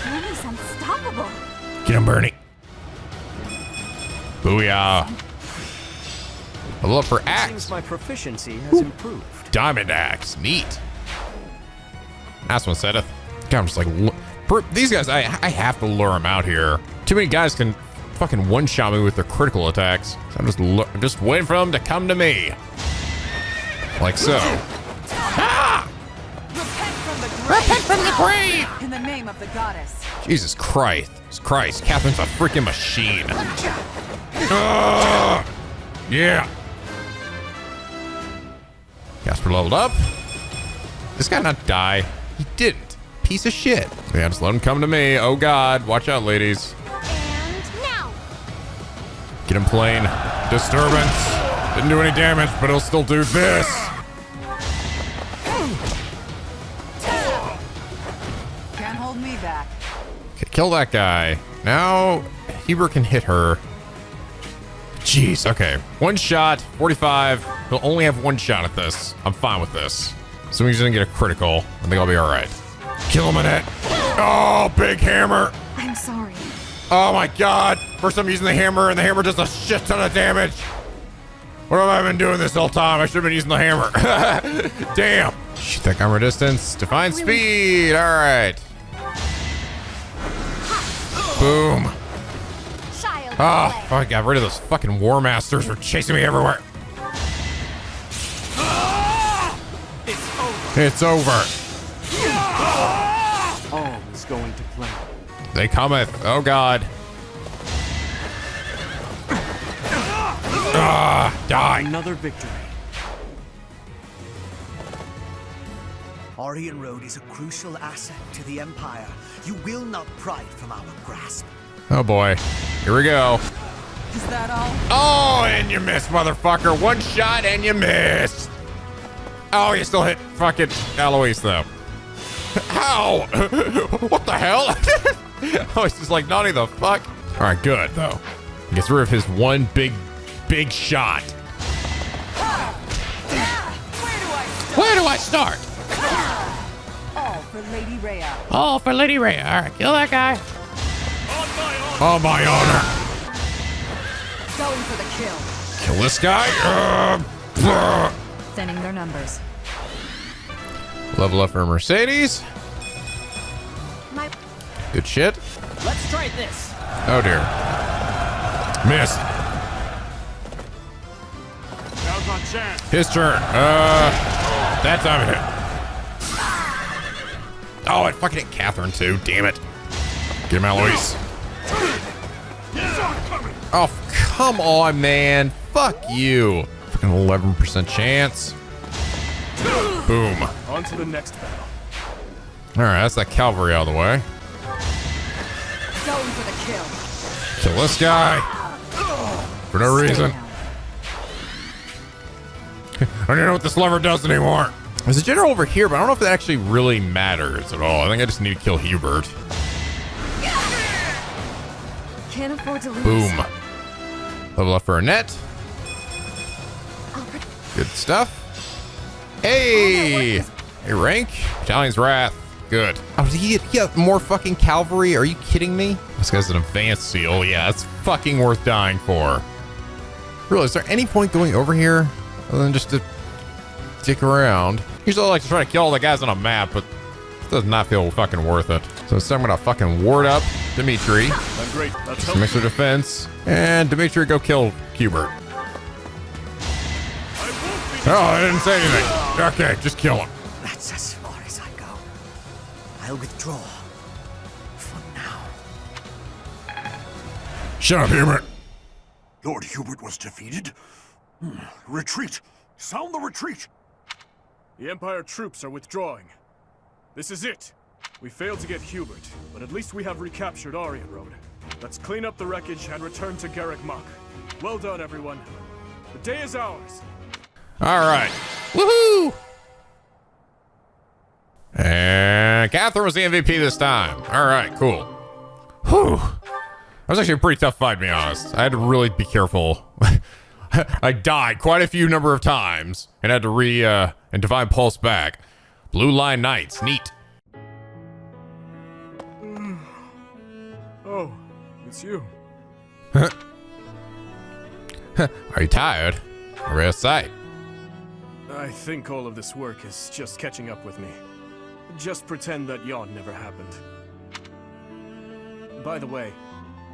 Bernie's unstoppable. Get him, Bernie. Booyah. Level up for Axe. Seems my proficiency has improved. Diamond Axe. Neat. That's one, Seth. God, I'm just like, these guys, I have to lure them out here. Too many guys can fucking one-shot me with their critical attacks. So I'm just waiting for them to come to me. Like so. Ah! Repent from the grave! In the name of the goddess. Jesus Christ. Catherine's a freaking machine. Yeah. Casper leveled up. This guy not die? He didn't. Piece of shit. Yeah, just let him come to me. Oh God. Watch out, ladies. And now. Get him plane. Disturbance. Didn't do any damage, but he'll still do this. Can't hold me back. Okay, kill that guy. Now, Hubert can hit her. Jeez, okay. One shot, 45. He'll only have one shot at this. I'm fine with this. Assuming he doesn't get a critical, I think I'll be all right. Kill him, Annette. Oh, big hammer. I'm sorry. Oh my God. First time using the hammer, and the hammer does a shit ton of damage. What have I been doing this whole time? I should have been using the hammer. Damn. Shoot that camera distance. Define speed. All right. Boom. Ah, oh, I got rid of those fucking War Masters for chasing me everywhere. It's over. All is going to plan. They cometh. Oh God. Die. Another victory. Arianrhod is a crucial asset to the Empire. You will not pry it from our grasp. Oh boy. Here we go. Is that all? Oh, and you missed, motherfucker. One shot and you missed. Oh, you still hit fucking Eloise, though. How? What the hell? Oh, he's just like, naughty the fuck. All right, good, though. Gets rid of his one big shot. Where do I start? All for Lady Rhea. All for Lady Rhea. All right, kill that guy. Oh, my honor. Going for the kill. Kill this guy. Thinning their numbers. Level up for Mercedes. Good shit. Let's try this. Oh dear. Miss. Now's our chance. His turn. That time it hit. Oh, it fucking hit Catherine too. Damn it. Get him, Eloise. Oh, come on, man. Fuck you. Fucking 11% chance. Boom. On to the next battle. All right, that's that cavalry out of the way. Going for the kill. Kill this guy. For no reason. I don't even know what this lever does anymore. There's a general over here, but I don't know if that actually really matters at all. I think I just need to kill Hubert. Can't afford to lose. Boom. Level up for a net. Good stuff. Hey! Hey, rank. Battalion's Wrath. Good. Oh, did he get more fucking cavalry? Are you kidding me? This guy's an advanced seal. Yeah, that's fucking worth dying for. Really, is there any point going over here other than just to stick around? Usually I like to try to kill all the guys on a map, but it does not feel fucking worth it. So instead I'm gonna fucking ward up Dimitri. Great. Just to make sure defense. And Dimitri, go kill Hubert. Oh, I didn't say anything. Okay, just kill him. That's as far as I go. I'll withdraw. For now. Shut up, Hubert. Lord Hubert was defeated? Retreat! Sound the retreat! The Empire troops are withdrawing. This is it. We failed to get Hubert, but at least we have recaptured Arianrhod. Let's clean up the wreckage and return to Garreg Mach. Well done, everyone. The day is ours. All right. Woohoo! And Catherine was the MVP this time. All right, cool. Whew. That was actually a pretty tough fight, to be honest. I had to really be careful. I died quite a few number of times and had to and Divine Pulse back. Blue Line Knights, neat. Oh, it's you. Are you tired? A rare sight. I think all of this work is just catching up with me. Just pretend that yawn never happened. By the way,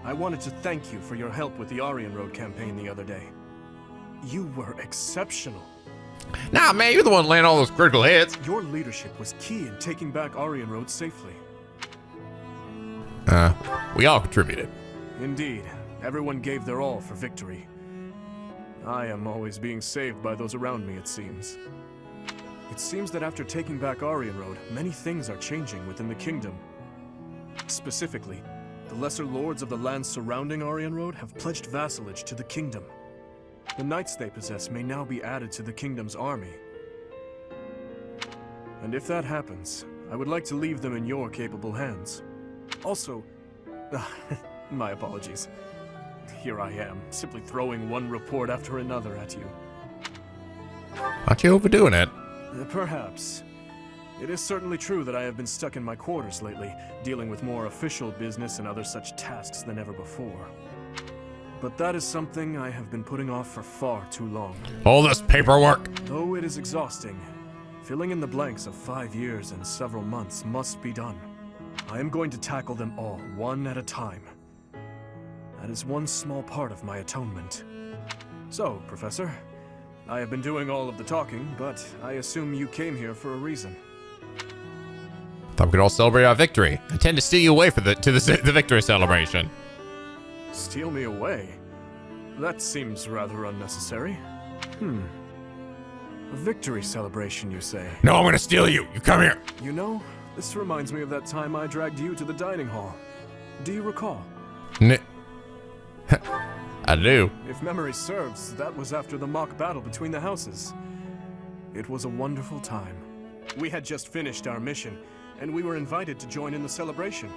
I wanted to thank you for your help with the Arianrhod campaign the other day. You were exceptional. Nah, man, you're the one laying all those critical hits. Your leadership was key in taking back Arianrhod safely. We all contributed. Indeed, everyone gave their all for victory. I am always being saved by those around me, it seems. It seems that after taking back Arianrhod, many things are changing within the kingdom. Specifically, the lesser lords of the lands surrounding Arianrhod have pledged vassalage to the kingdom. The knights they possess may now be added to the kingdom's army. And if that happens, I would like to leave them in your capable hands. Also, my apologies. Here I am, simply throwing one report after another at you. Aren't you overdoing it? Perhaps. It is certainly true that I have been stuck in my quarters lately, dealing with more official business and other such tasks than ever before. But that is something I have been putting off for far too long. All this paperwork. Though it is exhausting, filling in the blanks of 5 years and several months must be done. I am going to tackle them all, one at a time. That is one small part of my atonement. So, Professor, I have been doing all of the talking, but I assume you came here for a reason. Thought we could all celebrate our victory. I tend to steal you away for the victory celebration. Steal me away? That seems rather unnecessary. A victory celebration, you say? No, I'm gonna steal you. You come here. You know, this reminds me of that time I dragged you to the dining hall. Do you recall? I do. If memory serves, that was after the mock battle between the houses. It was a wonderful time. We had just finished our mission, and we were invited to join in the celebration.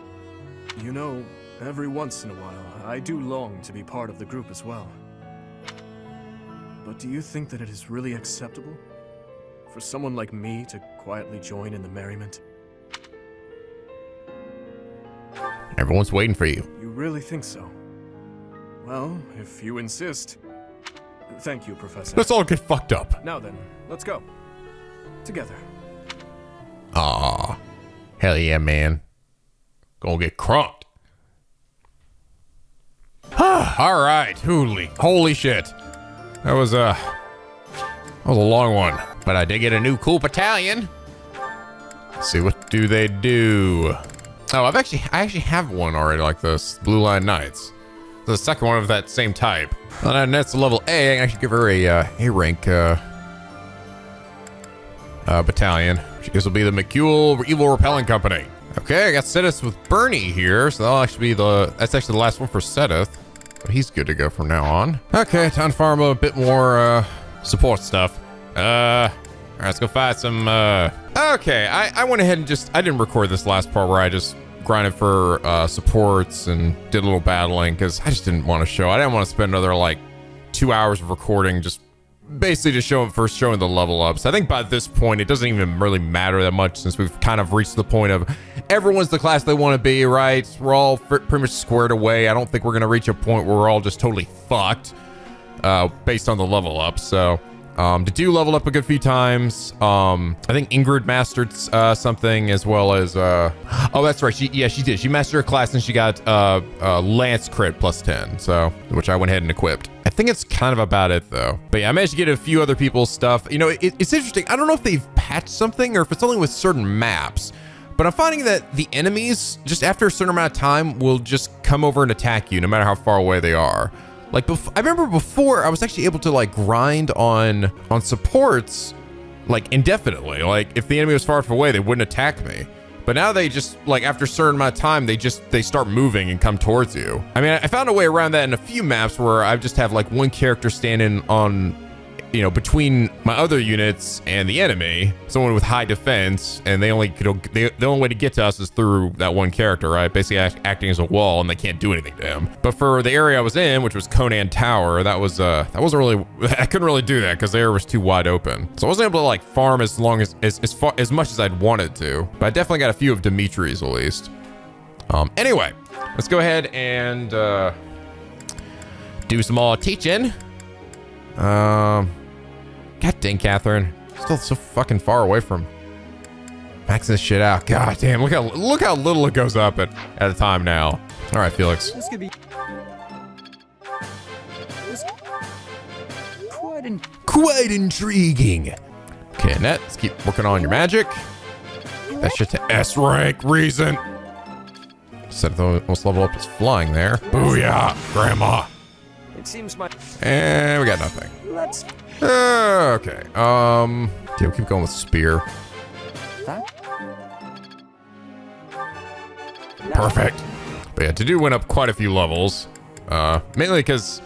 You know, every once in a while, I do long to be part of the group as well. But do you think that it is really acceptable for someone like me to quietly join in the merriment? Everyone's waiting for you. You really think so? Well, if you insist. Thank you, Professor. Let's all get fucked up. Now then, let's go. Together. Aw. Hell yeah, man. Gonna get crunked. All right. Holy shit. That was a long one. But I did get a new cool battalion. Let's see, what do they do? Oh, I actually have one already like this. Blue Line Knights. The second one of that same type. And that's level A. I can actually give her a A-rank battalion. This will be the McCule Evil Repelling Company. Okay, I got Sedith with Bernie here, so that's actually the last one for Sedith. But he's good to go from now on. Okay, time to farm a bit more support stuff. Alright, let's go fight some okay, I went ahead and I didn't record this last part where I just grinded for supports and did a little battling because I just didn't want to show. I didn't want to spend another like 2 hours of recording, just basically just showing the level ups. I think by this point, it doesn't even really matter that much since we've kind of reached the point of everyone's the class they want to be, right? We're all pretty much squared away. I don't think we're going to reach a point where we're all just totally fucked based on the level up. So Dedu leveled up a good few times. I think Ingrid mastered something as well as oh, that's right, she did. She mastered her class and she got Lance crit plus 10, so which I went ahead and equipped. I think it's kind of about it though. But yeah, I managed to get a few other people's stuff. You know, it's interesting. I don't know if they've patched something or if it's only with certain maps, but I'm finding that the enemies just after a certain amount of time will just come over and attack you no matter how far away they are. Like I remember before I was actually able to like grind on supports like indefinitely. Like if the enemy was far enough away, they wouldn't attack me. But now they just like after a certain amount of time, they start moving and come towards you. I mean, I found a way around that in a few maps where I just have like one character standing on, you know, between my other units and the enemy, someone with high defense, and the only way to get to us is through that one character, right? Basically acting as a wall, and they can't do anything to him. But for the area I was in, which was Conan Tower, that wasn't really, I couldn't really do that because the area was too wide open. So I wasn't able to like farm as much as I'd wanted to. But I definitely got a few of Dimitri's at least. Anyway, let's go ahead and do some more teaching. God dang, Catherine. Still so fucking far away from maxing this shit out. God damn, look how little it goes up at a time now. All right, Felix. This could be quite intriguing. Okay, Annette, let's keep working on your magic. That shit to S rank, reason. Said the almost level up is flying there. Booyah, Grandma. It seems my. And we got nothing. Let's. Okay. Yeah, we'll keep going with spear. Perfect. But yeah, Dedu went up quite a few levels. Mainly because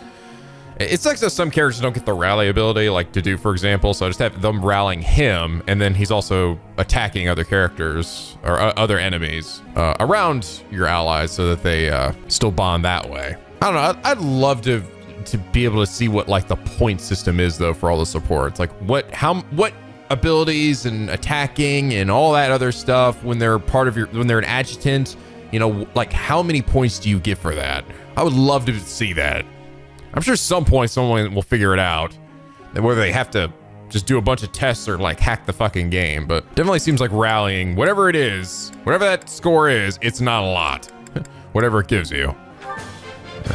it sucks that some characters don't get the rally ability, like Dedu, for example. So I just have them rallying him, and then he's also attacking other characters or other enemies around your allies, so that they still bond that way. I don't know. I'd love to be able to see what like the point system is though for all the supports. Like what abilities and attacking and all that other stuff when they're when they're an adjutant, you know, like how many points do you get for that? I would love to see that. I'm sure some point someone will figure it out, whether they have to just do a bunch of tests or like hack the fucking game. But definitely seems like rallying, whatever it is, whatever that score is, it's not a lot. Whatever it gives you.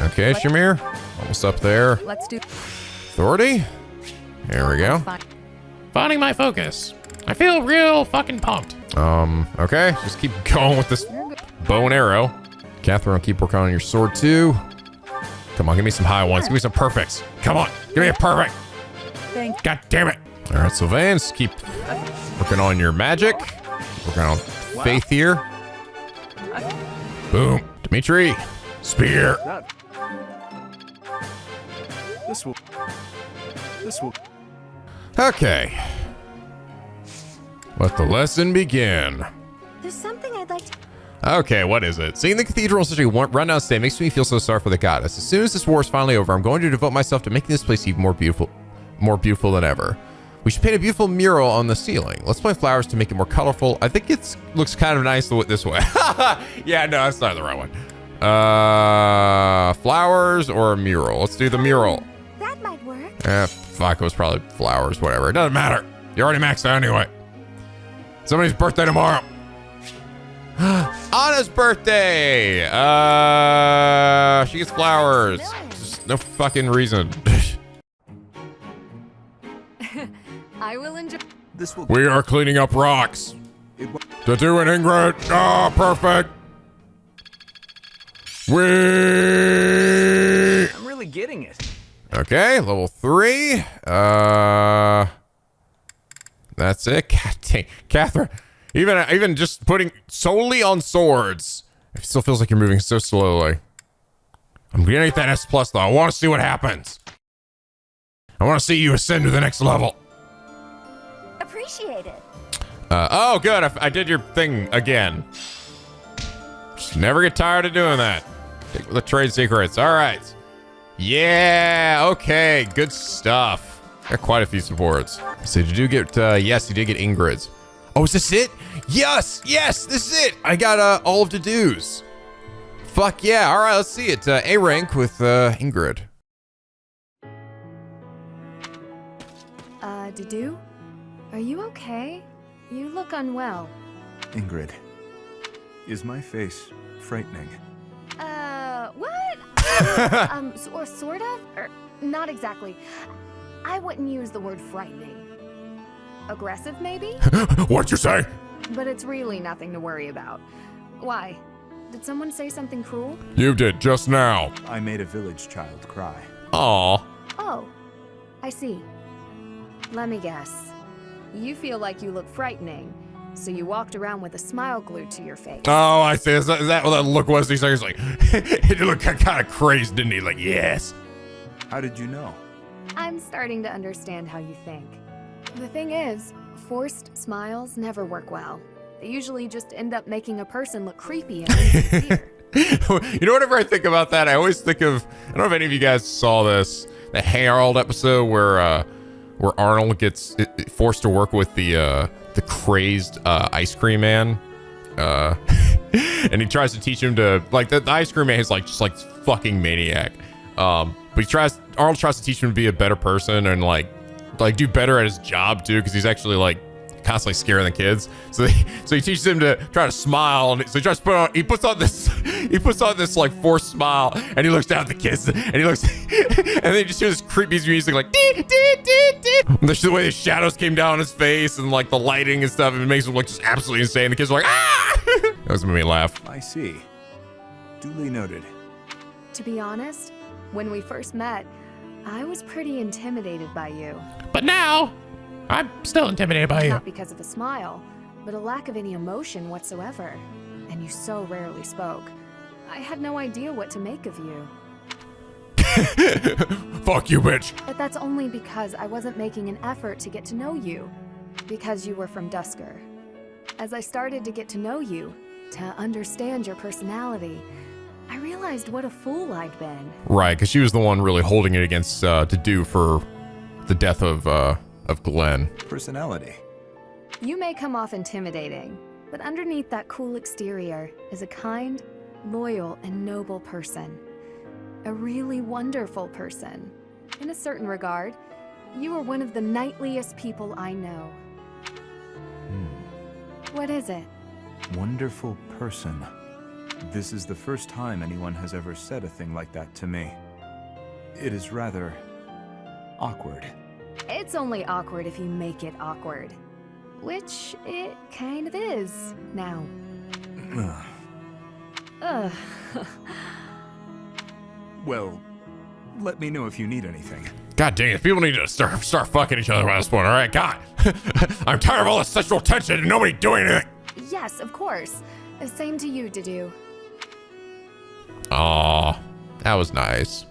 Okay, Shamir, almost up there. Let's do Authority. There we go. Finding my focus. I feel real fucking pumped. Okay, just keep going with this bow and arrow. Catherine will keep working on your sword too. Come on, give me some high ones. Give me some perfects. Come on, give me a perfect. Thank. God damn it. All right, Sylvains, keep working on your magic. Working on faith here. Boom. Dimitri, spear. This will. Okay. Let the lesson begin. There's something I'd like to. Okay, what is it? Seeing the cathedral in such a rundown state makes me feel so sorry for the goddess. As soon as this war is finally over, I'm going to devote myself to making this place even more beautiful than ever. We should paint a beautiful mural on the ceiling. Let's plant flowers to make it more colorful. I think it looks kind of nice this way. Yeah, no, that's not the right one. Flowers or a mural? Let's do the mural. That might work. Fuck, it was probably flowers, whatever. It doesn't matter. You're already maxed out anyway. Somebody's birthday tomorrow. Anna's birthday. She gets flowers. Just no fucking reason. I will enjoy. We are cleaning up rocks. Dedu and Ingrid. Oh, perfect. I'm really getting it. Okay, level 3. That's it. God dang, Catherine. Even just putting solely on swords, it still feels like you're moving so slowly. I'm gonna get that S+ though. I want to see what happens. I want to see you ascend to the next level. Appreciate it. Oh, good. I did your thing again. Just never get tired of doing that. Take the trade secrets. All right. Yeah, okay, good stuff. Got quite a few supports. So did you get, yes, you did get Ingrid's. Oh, is this it? Yes, this is it. I got all of the dues. Fuck yeah, all right, let's see it. A rank with Ingrid. Dedu? Are you okay? You look unwell. Ingrid, is my face frightening? What? Or sort of? Or not exactly. I wouldn't use the word frightening. Aggressive, maybe? What'd you say? But it's really nothing to worry about. Why? Did someone say something cruel? You did just now. I made a village child cry. Aw. Oh, I see. Let me guess. You feel like you look frightening, so you walked around with a smile glued to your face. Oh, I see. Is that what that look was? He's like, he looked kind of crazed, didn't he? Like, yes. How did you know? I'm starting to understand how you think. The thing is, forced smiles never work well. They usually just end up making a person look creepy and insincere. You know, whenever I think about that, I always think of, I don't know if any of you guys saw this, the Harold episode where Arnold gets forced to work with the crazed ice cream man, and he tries to teach him to, like, the ice cream man is like just like fucking maniac, but Arnold tries to teach him to be a better person and like do better at his job too, because he's actually like constantly scaring the kids. So he teaches him to try to smile, and so he puts on this like forced smile, and he looks down at the kids, and he looks, and then you just hear this creepy music like dee, dee, dee, dee. The way the shadows came down on his face and like the lighting and stuff, it makes him look just absolutely insane. The kids are like, ah! That was made me laugh. I see. Duly noted. To be honest, when we first met, I was pretty intimidated by you. But now, I'm still intimidated by you. Not because of a smile, but a lack of any emotion whatsoever. And you so rarely spoke. I had no idea what to make of you. Fuck you, bitch. But that's only because I wasn't making an effort to get to know you. Because you were from Dusker. As I started to get to know you, to understand your personality, I realized what a fool I'd been. Right, because she was the one really holding it against Dedu for the death of Glenn. Personality. You may come off intimidating, but underneath that cool exterior is a kind, loyal, and noble person. A really wonderful person. In a certain regard, you are one of the knightliest people I know. What is it? Wonderful person. This is the first time anyone has ever said a thing like that to me. It is rather awkward. It's only awkward if you make it awkward. Which it kind of is, now. Ugh. Well, let me know if you need anything. God dang it, people need to start fucking each other by this point, all right? God, I'm tired of all this sexual tension and nobody doing anything. Yes, of course. Same to you, Dedu. Aw, that was nice.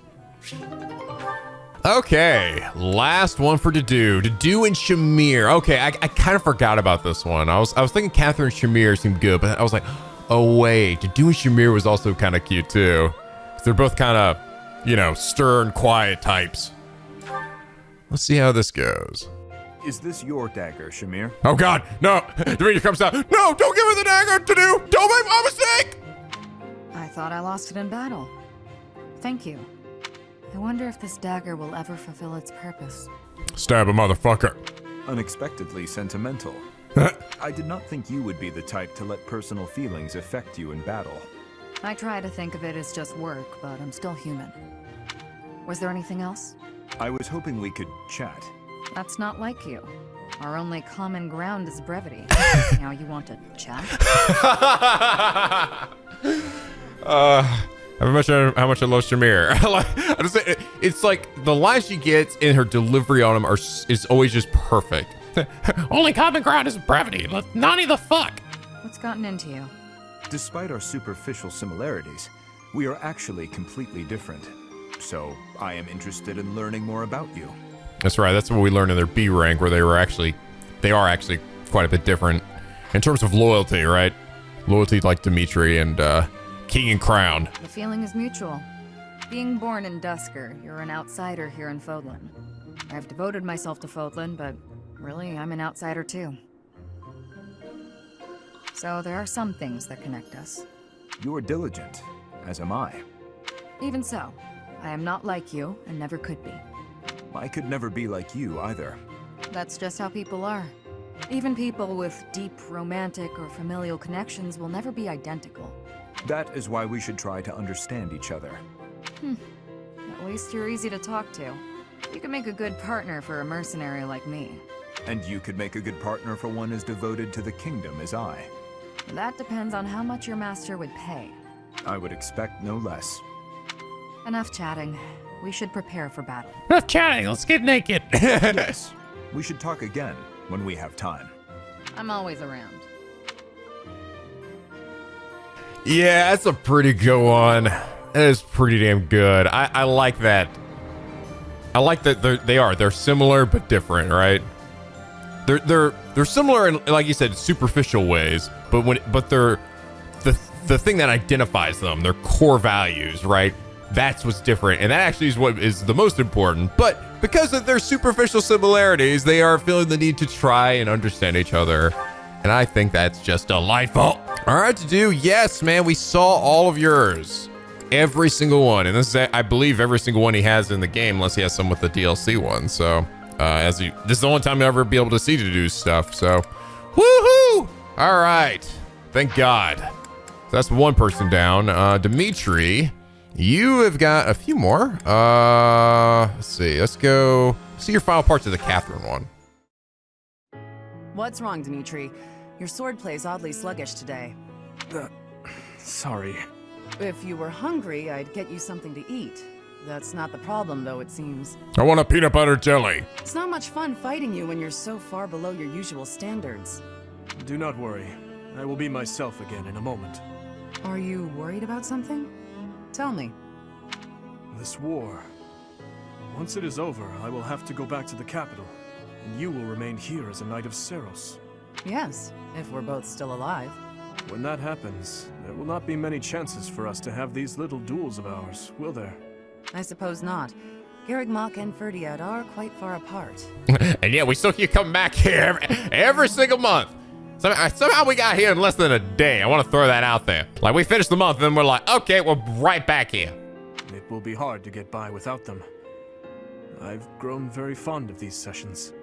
Okay, last one for Dedu. Dedu and Shamir. Okay, I kind of forgot about this one. I was thinking Catherine and Shamir seemed good, but I was like, oh wait, Dedu and Shamir was also kind of cute too. They're both kind of, you know, stern, quiet types. Let's see how this goes. Is this your dagger, Shamir? Oh God, no! Dimitri comes out. No, don't give her the dagger, Dedu. Don't make my mistake. I thought I lost it in battle. Thank you. I wonder if this dagger will ever fulfill its purpose. Stab a motherfucker. Unexpectedly sentimental. I did not think you would be the type to let personal feelings affect you in battle. I try to think of it as just work, but I'm still human. Was there anything else? I was hoping we could chat. That's not like you. Our only common ground is brevity. Now you want to chat? How much I love Shamir. It's like the lines she gets in her delivery on him is always just perfect. Only common ground is brevity. Nani the fuck. What's gotten into you? Despite our superficial similarities, we are actually completely different. So I am interested in learning more about you. That's right. That's what we learned in their B rank, where they are actually quite a bit different in terms of loyalty, right? Loyalty like Dimitri and King and Crown. The feeling is mutual. Being born in Dusker, you're an outsider here in Fódlan. I've devoted myself to Fódlan, but really, I'm an outsider too. So there are some things that connect us. You're diligent, as am I. Even so, I am not like you, and never could be. I could never be like you, either. That's just how people are. Even people with deep romantic or familial connections will never be identical. That is why we should try to understand each other. At least you're easy to talk to. You could make a good partner for a mercenary like me. And you could make a good partner for one as devoted to the kingdom as I. That depends on how much your master would pay. I would expect no less. Enough chatting. We should prepare for battle. Enough chatting, let's get naked. Yes, we should talk again when we have time. I'm always around. Yeah, that's a pretty good one. That is pretty damn good. I like that. I like that they're similar but different, right? They're similar in, like you said, superficial ways, but they're the thing that identifies them, their core values, right? That's what's different, and that actually is what is the most important. But because of their superficial similarities, they are feeling the need to try and understand each other, and I think that's just delightful. All right, to do, yes, man, we saw all of yours, every single one, and this is, I believe, every single one he has in the game, unless he has some with the DLC one. So, this is the only time you'll ever be able to see to do stuff. So, woohoo! All right, thank God. So that's one person down. Dimitri, you have got a few more. Let's see. Let's go see your final parts of the Catherine one. What's wrong, Dimitri? Your swordplay is oddly sluggish today. Sorry. If you were hungry, I'd get you something to eat. That's not the problem, though, it seems. I want a peanut butter jelly. It's not much fun fighting you when you're so far below your usual standards. Do not worry. I will be myself again in a moment. Are you worried about something? Tell me. This war. Once it is over, I will have to go back to the capital, and you will remain here as a Knight of Seiros. Yes, if we're both still alive. When that happens, there will not be many chances for us to have these little duels of ours, will there? I suppose not. Garreg Mach and Ferdiad are quite far apart. And yeah, we still keep coming back here every single month. Somehow we got here in less than a day. I want to throw that out there. Like, we finished the month, and then we're like, okay, we're right back here. It will be hard to get by without them. I've grown very fond of these sessions.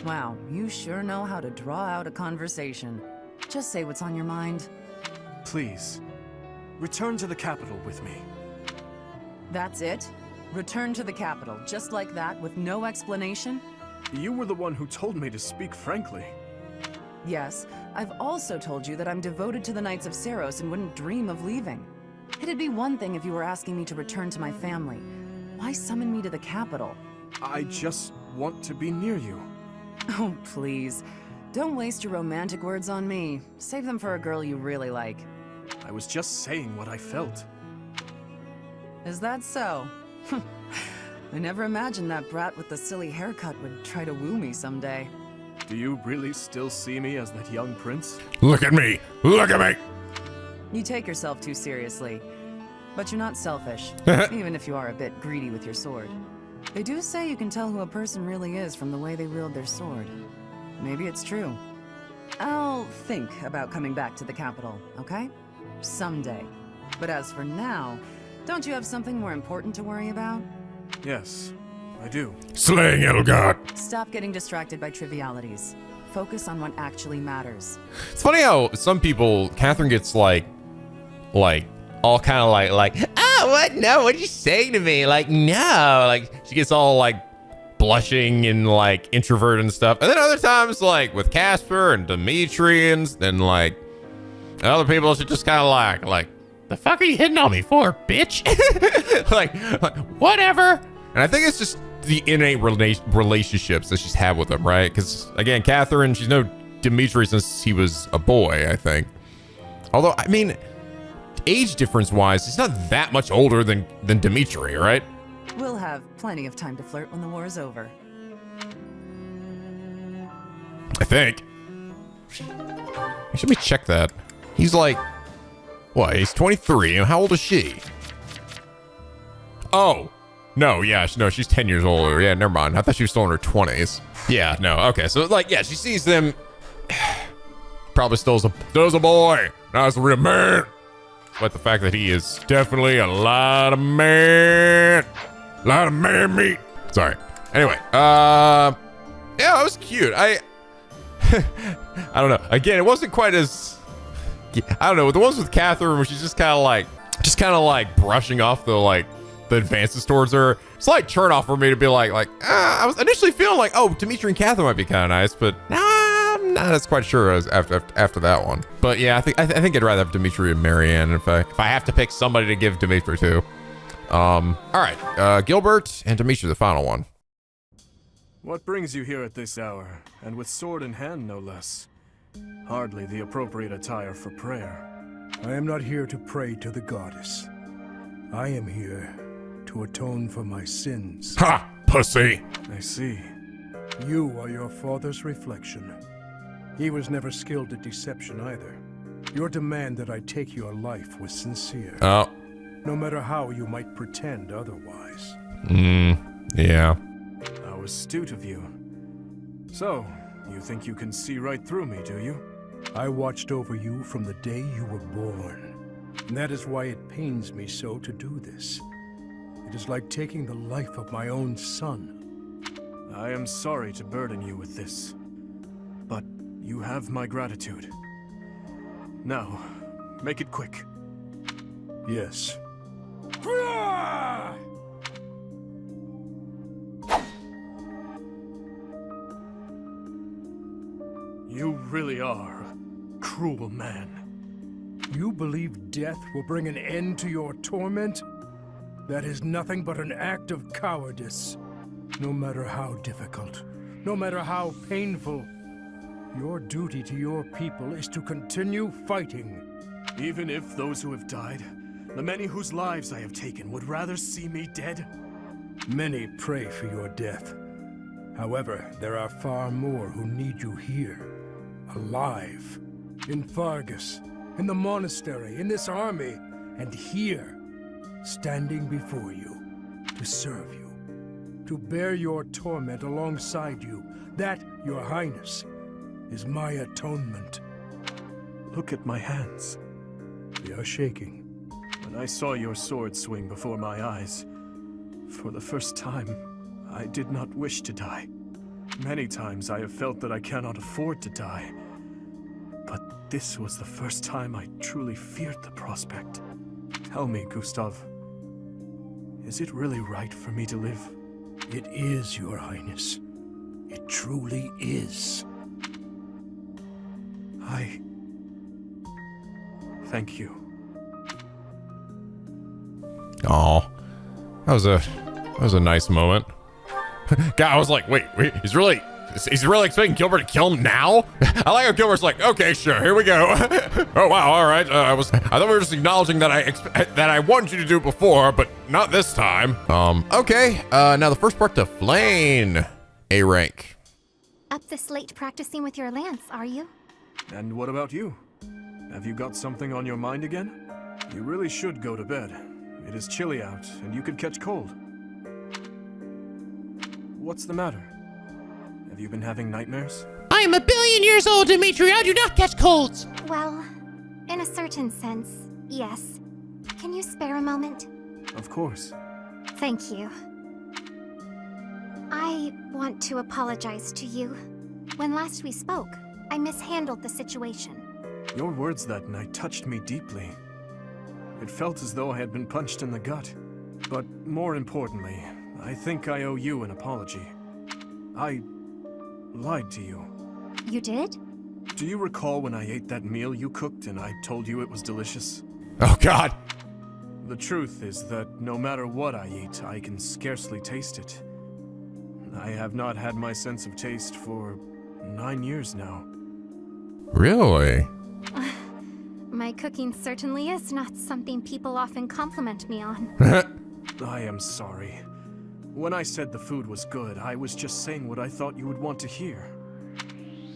Wow, you sure know how to draw out a conversation. Just say what's on your mind. Please, return to the capital with me. That's it? Return to the capital, just like that, with no explanation? You were the one who told me to speak frankly. Yes, I've also told you that I'm devoted to the Knights of Seiros and wouldn't dream of leaving. It'd be one thing if you were asking me to return to my family. Why summon me to the capital? I just want to be near you. Oh, please. Don't waste your romantic words on me. Save them for a girl you really like. I was just saying what I felt. Is that so? I never imagined that brat with the silly haircut would try to woo me someday. Do you really still see me as that young prince? Look at me! Look at me! You take yourself too seriously. But you're not selfish, even if you are a bit greedy with your sword. They do say you can tell who a person really is from the way they wield their sword. Maybe it's true. I'll think about coming back to the capital, okay? Someday. But as for now, don't you have something more important to worry about? Yes, I do. Slaying Edelgard. Stop getting distracted by trivialities. Focus on what actually matters. It's funny how some people, Catherine gets like all kind of like, oh, what? No, what are you saying to me? Like, no, like she gets all like blushing and like introverted and stuff. And then other times, like with Casper and Dimitri and like other people, she just kind of like, the fuck are you hitting on me for, bitch? like whatever. And I think it's just the innate relationships that she's had with them, right? Because again, Catherine, she's known Dimitri since he was a boy, I think. Although, I mean, age difference wise, he's not that much older than Dimitri, right? We'll have plenty of time to flirt when the war is over. I think. Should we check that? He's like, what? He's 23. And how old is she? Oh, no, yeah, no, she's 10 years older. Yeah, never mind. I thought she was still in her 20s. Yeah, no, okay. So, like, yeah, she sees them. Probably still's a boy. Now it's a real man. But the fact that he is definitely a lot of man. A lot of man meat. Sorry. Anyway, yeah, it was cute. I don't know. Again, it wasn't quite as, I don't know, the ones with Catherine where she's just kind of like brushing off the advances towards her. It's like turn off for me to be like, I was initially feeling like, oh, Dimitri and Catherine might be kind of nice, but I'm not as quite sure as after that one. But yeah, I think I'd rather have Dimitri and Marianne if I have to pick somebody to give Dimitri to. All right, Gilbert and Dimitri, the final one. What brings you here at this hour, and with sword in hand, no less? Hardly the appropriate attire for prayer. I am not here to pray to the goddess. I am here to atone for my sins. Ha! Pussy! I see. You are your father's reflection. He was never skilled at deception either. Your demand that I take your life was sincere. Oh. No matter how you might pretend otherwise. Yeah. How astute of you. So, you think you can see right through me, do you? I watched over you from the day you were born. And that is why it pains me so to do this. It is like taking the life of my own son. I am sorry to burden you with this, but you have my gratitude. Now, make it quick. Yes. You really are a cruel man. You believe death will bring an end to your torment? That is nothing but an act of cowardice. No matter how difficult, no matter how painful, your duty to your people is to continue fighting. Even if those who have died, the many whose lives I have taken, would rather see me dead? Many pray for your death. However, there are far more who need you here, alive. In Fargus, in the monastery, in this army, and here, standing before you, to serve you, to bear your torment alongside you. That, your highness, is my atonement. Look at my hands. They are shaking. When I saw your sword swing before my eyes, for the first time, I did not wish to die. Many times I have felt that I cannot afford to die. But this was the first time I truly feared the prospect. Tell me, Gustav, is it really right for me to live? It is, your highness. It truly is. Thank you. Oh, that was a nice moment. God, I was like, wait, he's really expecting Gilbert to kill him now? I like how Gilbert's like, okay, sure, here we go. Oh wow, all right. I thought we were just acknowledging that I wanted you to do it before, but not this time. Okay. Now the first part to Flane, A rank. Up this late practicing with your lance, are you? And what about you? Have you got something on your mind again? You really should go to bed. It is chilly out, and you could catch cold. What's the matter? Have you been having nightmares? I am 1 billion years old, Dimitri. I do not catch colds. Well, in a certain sense, yes. Can you spare a moment? Of course. Thank you. I want to apologize to you. When last we spoke, I mishandled the situation. Your words that night touched me deeply. It felt as though I had been punched in the gut. But more importantly, I think I owe you an apology. I lied to you. You did? Do you recall when I ate that meal you cooked and I told you it was delicious? Oh God. The truth is that no matter what I eat, I can scarcely taste it. I have not had my sense of taste for 9 years now. Really? My cooking certainly is not something people often compliment me on. I am sorry. When I said the food was good, I was just saying what I thought you would want to hear.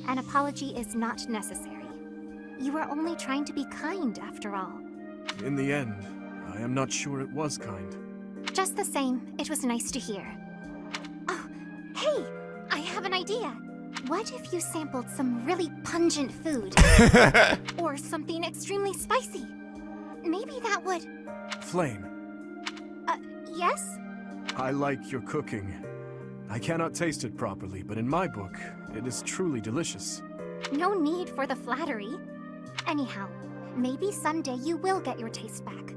An apology is not necessary. You were only trying to be kind, after all. In the end, I am not sure it was kind. Just the same, it was nice to hear. Oh, hey, I have an idea. What if you sampled some really pungent food? Or something extremely spicy? Maybe that would... Flame. Yes? I like your cooking. I cannot taste it properly, but in my book, it is truly delicious. No need for the flattery. Anyhow, maybe someday you will get your taste back.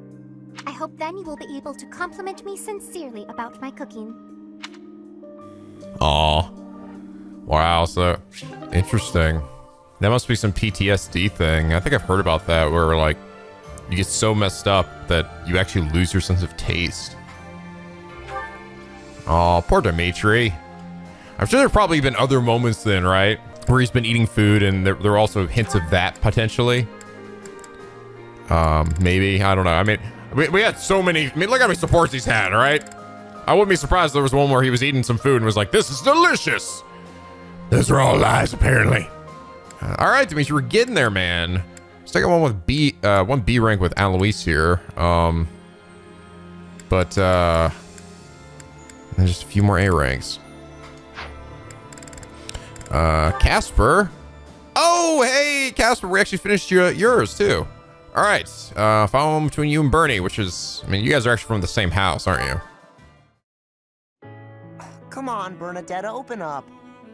I hope then you will be able to compliment me sincerely about my cooking. Aw. Wow, so interesting. That must be some PTSD thing. I think I've heard about that where like you get so messed up that you actually lose your sense of taste. Oh, poor Dimitri. I'm sure there have probably been other moments then, right? Where he's been eating food and there are also hints of that potentially. Maybe, I don't know. I mean, we had so many, I mean, look how many supports he's had, all right? I wouldn't be surprised if there was one where he was eating some food and was like, this is delicious. Those are all lies, apparently. All right, Dimitri, we're getting there, man. Let's take one with one B rank with Alois here. But there's just a few more A ranks. Casper. Oh, hey, Casper, we actually finished yours too. All right, final one between you and Bernie, which is, I mean, you guys are actually from the same house, aren't you? Come on, Bernadetta, open up.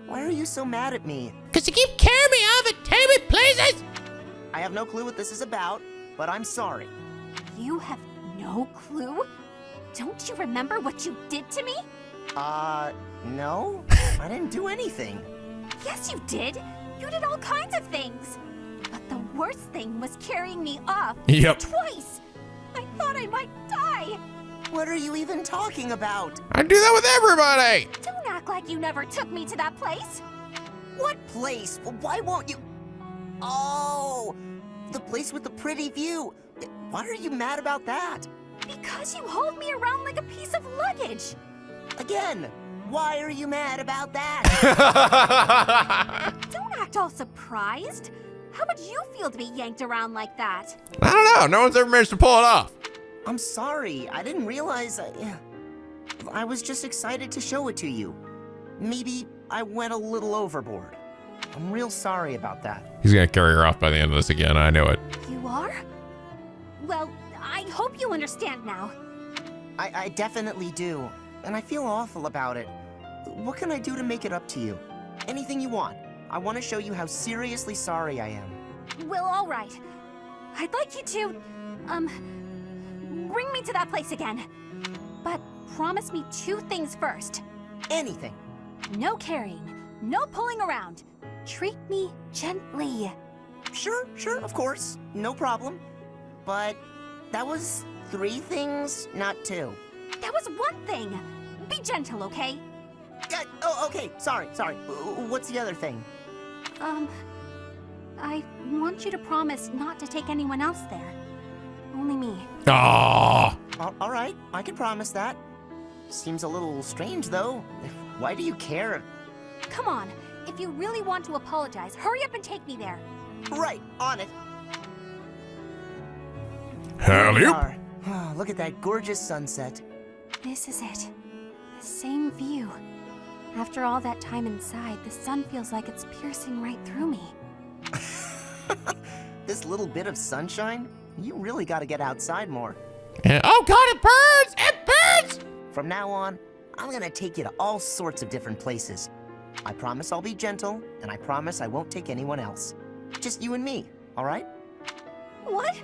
Why are you so mad at me? Because you keep carrying me out of entertainment places! I have no clue what this is about, but I'm sorry. You have no clue? Don't you remember what you did to me? No. I didn't do anything. Yes, you did. You did all kinds of things. But the worst thing was carrying me off. Yep. Twice. I thought I might die. What are you even talking about? I do that with everybody. Don't act like you never took me to that place. What place? Why won't you? Oh, the place with the pretty view. Why are you mad about that? Because you hauled me around like a piece of luggage. Again, why are you mad about that? Don't act all surprised. How would you feel to be yanked around like that? I don't know. No one's ever managed to pull it off. I'm sorry. I didn't realize. I was just excited to show it to you. Maybe I went a little overboard. I'm real sorry about that. He's gonna carry her off by the end of this again. I know it. You are? Well, I hope you understand now. I definitely do. And I feel awful about it. What can I do to make it up to you? Anything you want. I want to show you how seriously sorry I am. Well, all right. I'd like you to, bring me to that place again. But promise me 2 things first. Anything. No carrying. No pulling around. Treat me gently. Sure, of course. No problem. But that was 3 things, not 2. That was 1 thing. Be gentle, okay? Okay. Sorry. What's the other thing? I want you to promise not to take anyone else there. Only me. Aww. All right, I can promise that. Seems a little strange, though. Why do you care? Come on. If you really want to apologize, hurry up and take me there. Right, on it. Hell yeah. Oh, look at that gorgeous sunset. This is it. The same view. After all that time inside, the sun feels like it's piercing right through me. This little bit of sunshine? You really gotta get outside more. Oh god, it burns! It burns! From now on, I'm gonna take you to all sorts of different places. I promise I'll be gentle, and I promise I won't take anyone else. Just you and me, all right? What?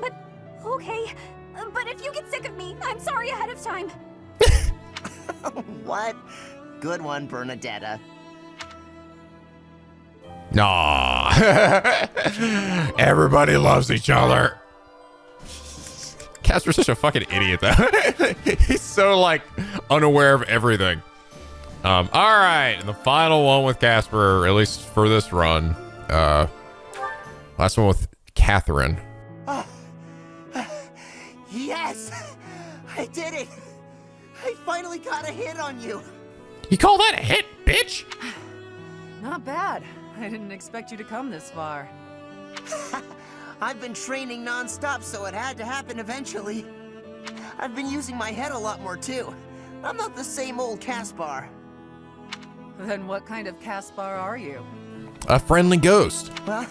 But... okay. But if you get sick of me, I'm sorry ahead of time. What? Good one, Bernadetta. Nah. Everybody loves each other. Casper's such a fucking idiot, though. He's so, like, unaware of everything. All right. And the final one with Casper, at least for this run. Last one with Catherine. Yes! I did it! I finally got a hit on you! You call that a hit, bitch? Not bad. I didn't expect you to come this far. I've been training non-stop, so it had to happen eventually. I've been using my head a lot more too. I'm not the same old Caspar. Then what kind of Caspar are you? A friendly ghost. Well,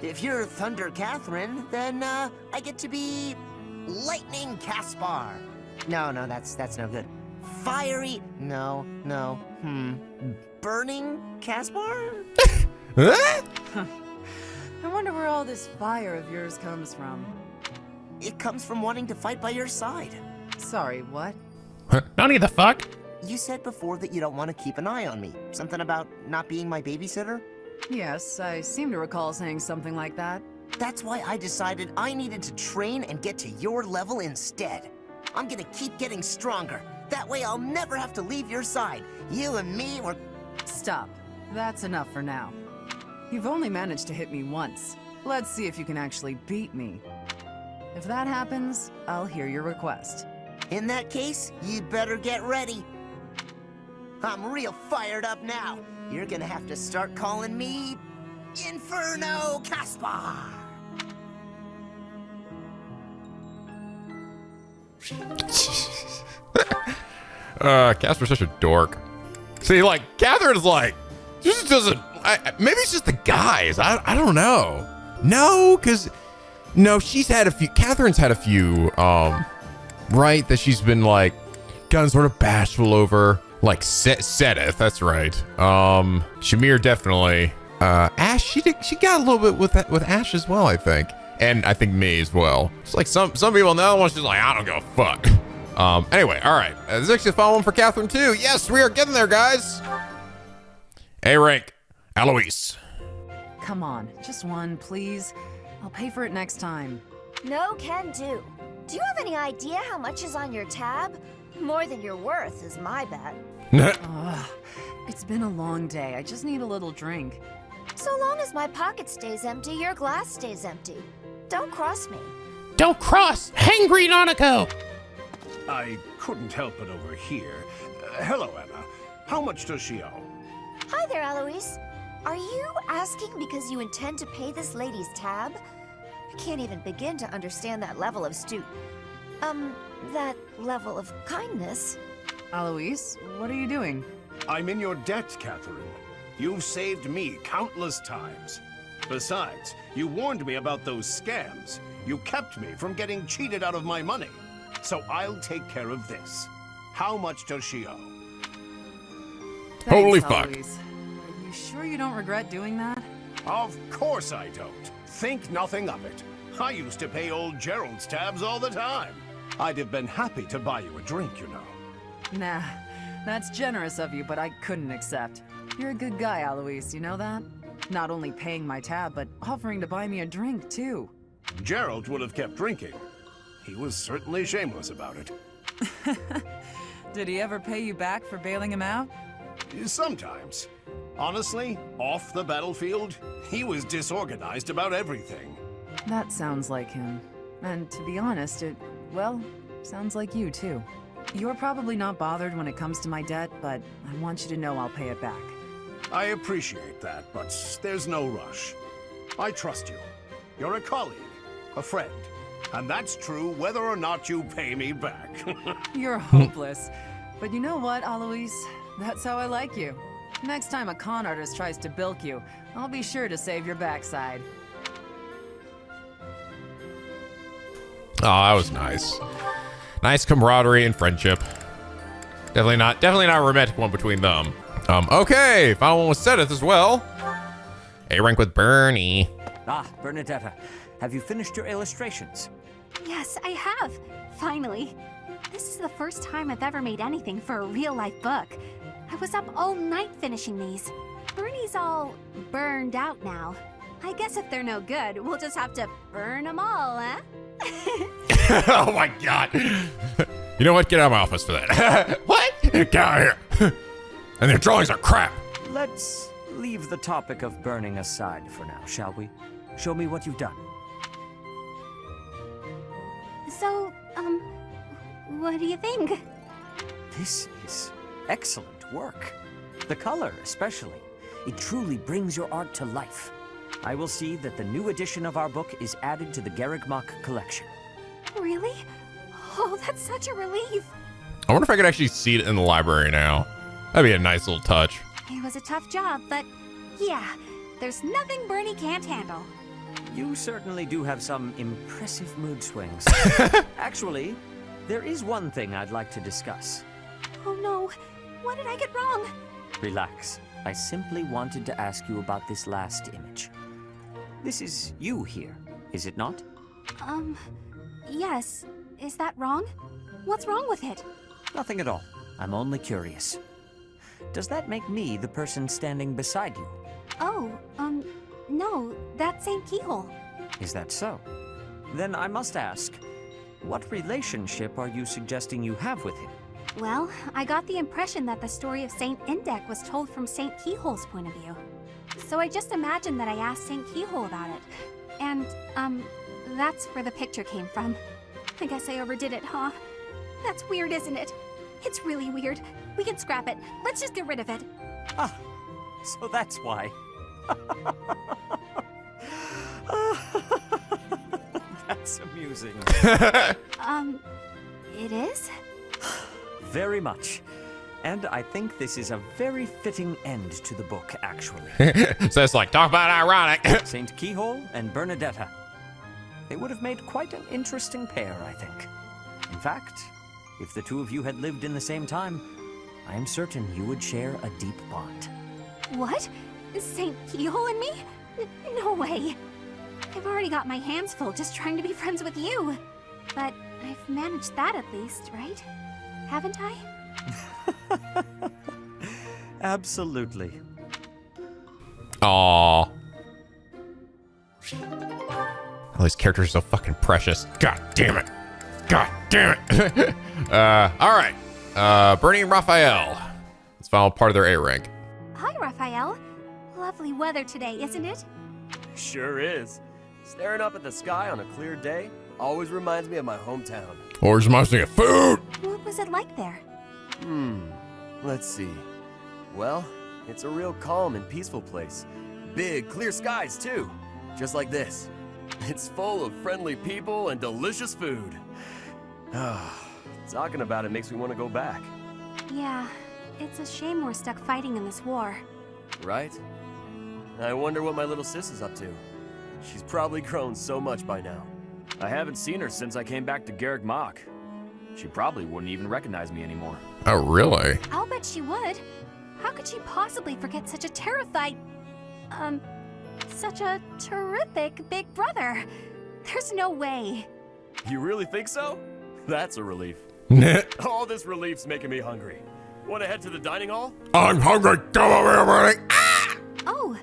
if you're Thunder Catherine, then I get to be Lightning Caspar. No, that's no good. Fiery, no. Burning Caspar? I wonder where all this fire of yours comes from. It comes from wanting to fight by your side. Sorry, what? Nani the fuck? You said before that you don't want to keep an eye on me. Something about not being my babysitter? Yes, I seem to recall saying something like that. That's why I decided I needed to train and get to your level instead. I'm gonna keep getting stronger. That way I'll never have to leave your side. You and me were... Stop. That's enough for now. You've only managed to hit me once. Let's see if you can actually beat me. If that happens, I'll hear your request. In that case, you'd better get ready. I'm real fired up now. You're gonna have to start calling me Inferno Caspar. Casper's such a dork. See, like, Catherine's like, she just doesn't, maybe it's just the guys. I don't know. No, because, no, Catherine's had a few, right, that she's been, like, gotten sort of bashful over. Like, Sedith, that's right. Shamir, definitely. Ash, she got a little bit with Ash as well, I think. And I think me as well. It's like some people, and the other one's just like, I don't give a fuck. Anyway, all right. This is actually a follow-on for Catherine, too. Yes, we are getting there, guys. A rank, Alois. Come on, just one, please. I'll pay for it next time. No can do. Do you have any idea how much is on your tab? More than you're worth is my bet. It's been a long day. I just need a little drink. So long as my pocket stays empty, your glass stays empty. Don't cross me. Don't cross! Hangry Nanako! I couldn't help but overhear. Hello, Emma. How much does she owe? Hi there, Alois. Are you asking because you intend to pay this lady's tab? I can't even begin to understand that level of that level of kindness. Alois, what are you doing? I'm in your debt, Catherine. You've saved me countless times. Besides, you warned me about those scams. You kept me from getting cheated out of my money. So I'll take care of this. How much does she owe? Thanks, Holy fuck. Alois. Are you sure you don't regret doing that? Of course I don't. Think nothing of it. I used to pay old Gerald's tabs all the time. I'd have been happy to buy you a drink, you know. Nah, that's generous of you, but I couldn't accept. You're a good guy, Alois, you know that? Not only paying my tab, but offering to buy me a drink, too. Gerald would have kept drinking. He was certainly shameless about it. Did he ever pay you back for bailing him out? Sometimes. Honestly, off the battlefield, he was disorganized about everything. That sounds like him. And to be honest, well, sounds like you, too. You're probably not bothered when it comes to my debt, but I want you to know I'll pay it back. I appreciate that, but there's no rush. I trust you. You're a colleague, a friend, and that's true whether or not you pay me back. You're hopeless. But you know what, Alois? That's how I like you. Next time a con artist tries to bilk you, I'll be sure to save your backside. Oh, that was nice. Nice camaraderie and friendship. Definitely not a romantic one between them. Okay, final one was Sedith as well. A rank with Bernie. Ah, Bernadetta, have you finished your illustrations? Yes, I have. Finally. This is the first time I've ever made anything for a real-life book. I was up all night finishing these. Bernie's all burned out now. I guess if they're no good, we'll just have to burn them all, huh? Oh my god. You know what? Get out of my office for that. What? Get out of here. And their drawings are crap. Let's leave the topic of burning aside for now, shall we? Show me what you've done. So, what do you think? This is excellent work. The color, especially. It truly brings your art to life. I will see that the new edition of our book is added to the Garreg Mach collection. Really? Oh, that's such a relief. I wonder if I could actually see it in the library now. That'd be a nice little touch. It was a tough job, but yeah, there's nothing Bernie can't handle. You certainly do have some impressive mood swings. Actually, there is one thing I'd like to discuss. Oh no, what did I get wrong? Relax. I simply wanted to ask you about this last image. This is you here, is it not? Yes. Is that wrong? What's wrong with it? Nothing at all. I'm only curious. Does that make me the person standing beside you? Oh, no, that's St. Keyhole. Is that so? Then I must ask, what relationship are you suggesting you have with him? Well, I got the impression that the story of St. Indec was told from St. Keyhole's point of view. So I just imagined that I asked St. Keyhole about it. And, that's where the picture came from. I guess I overdid it, huh? That's weird, isn't it? It's really weird. We can scrap it. Let's just get rid of it. Ah, so that's why. That's amusing. It is? Very much. And I think this is a very fitting end to the book, actually. So it's like, talk about ironic. St. Keyhole and Bernadetta. They would have made quite an interesting pair, I think. In fact, if the two of you had lived in the same time, I am certain you would share a deep bond. What? St. Keyhole and me? No way. I've already got my hands full just trying to be friends with you. But I've managed that at least, right? Haven't I? Absolutely. Aww. All these characters are so fucking precious. God damn it. God damn it. All right. Bernie and Raphael. It's final part of their A rank. Hi, Raphael. Lovely weather today, isn't it? Sure is. Staring up at the sky on a clear day always reminds me of my hometown. Always reminds me of food. What was it like there? Let's see. Well, it's a real calm and peaceful place. Big, clear skies, too. Just like this. It's full of friendly people and delicious food. Talking about it makes me want to go back. Yeah, it's a shame we're stuck fighting in this war. Right? I wonder what my little sis is up to. She's probably grown so much by now. I haven't seen her since I came back to Garreg Mach. She probably wouldn't even recognize me anymore. Oh, really? I'll bet she would. How could she possibly forget such a such a terrific big brother? There's no way. You really think so? That's a relief. All this relief's making me hungry. Want to head to the dining hall? I'm hungry. Come over here, Bernie. Oh,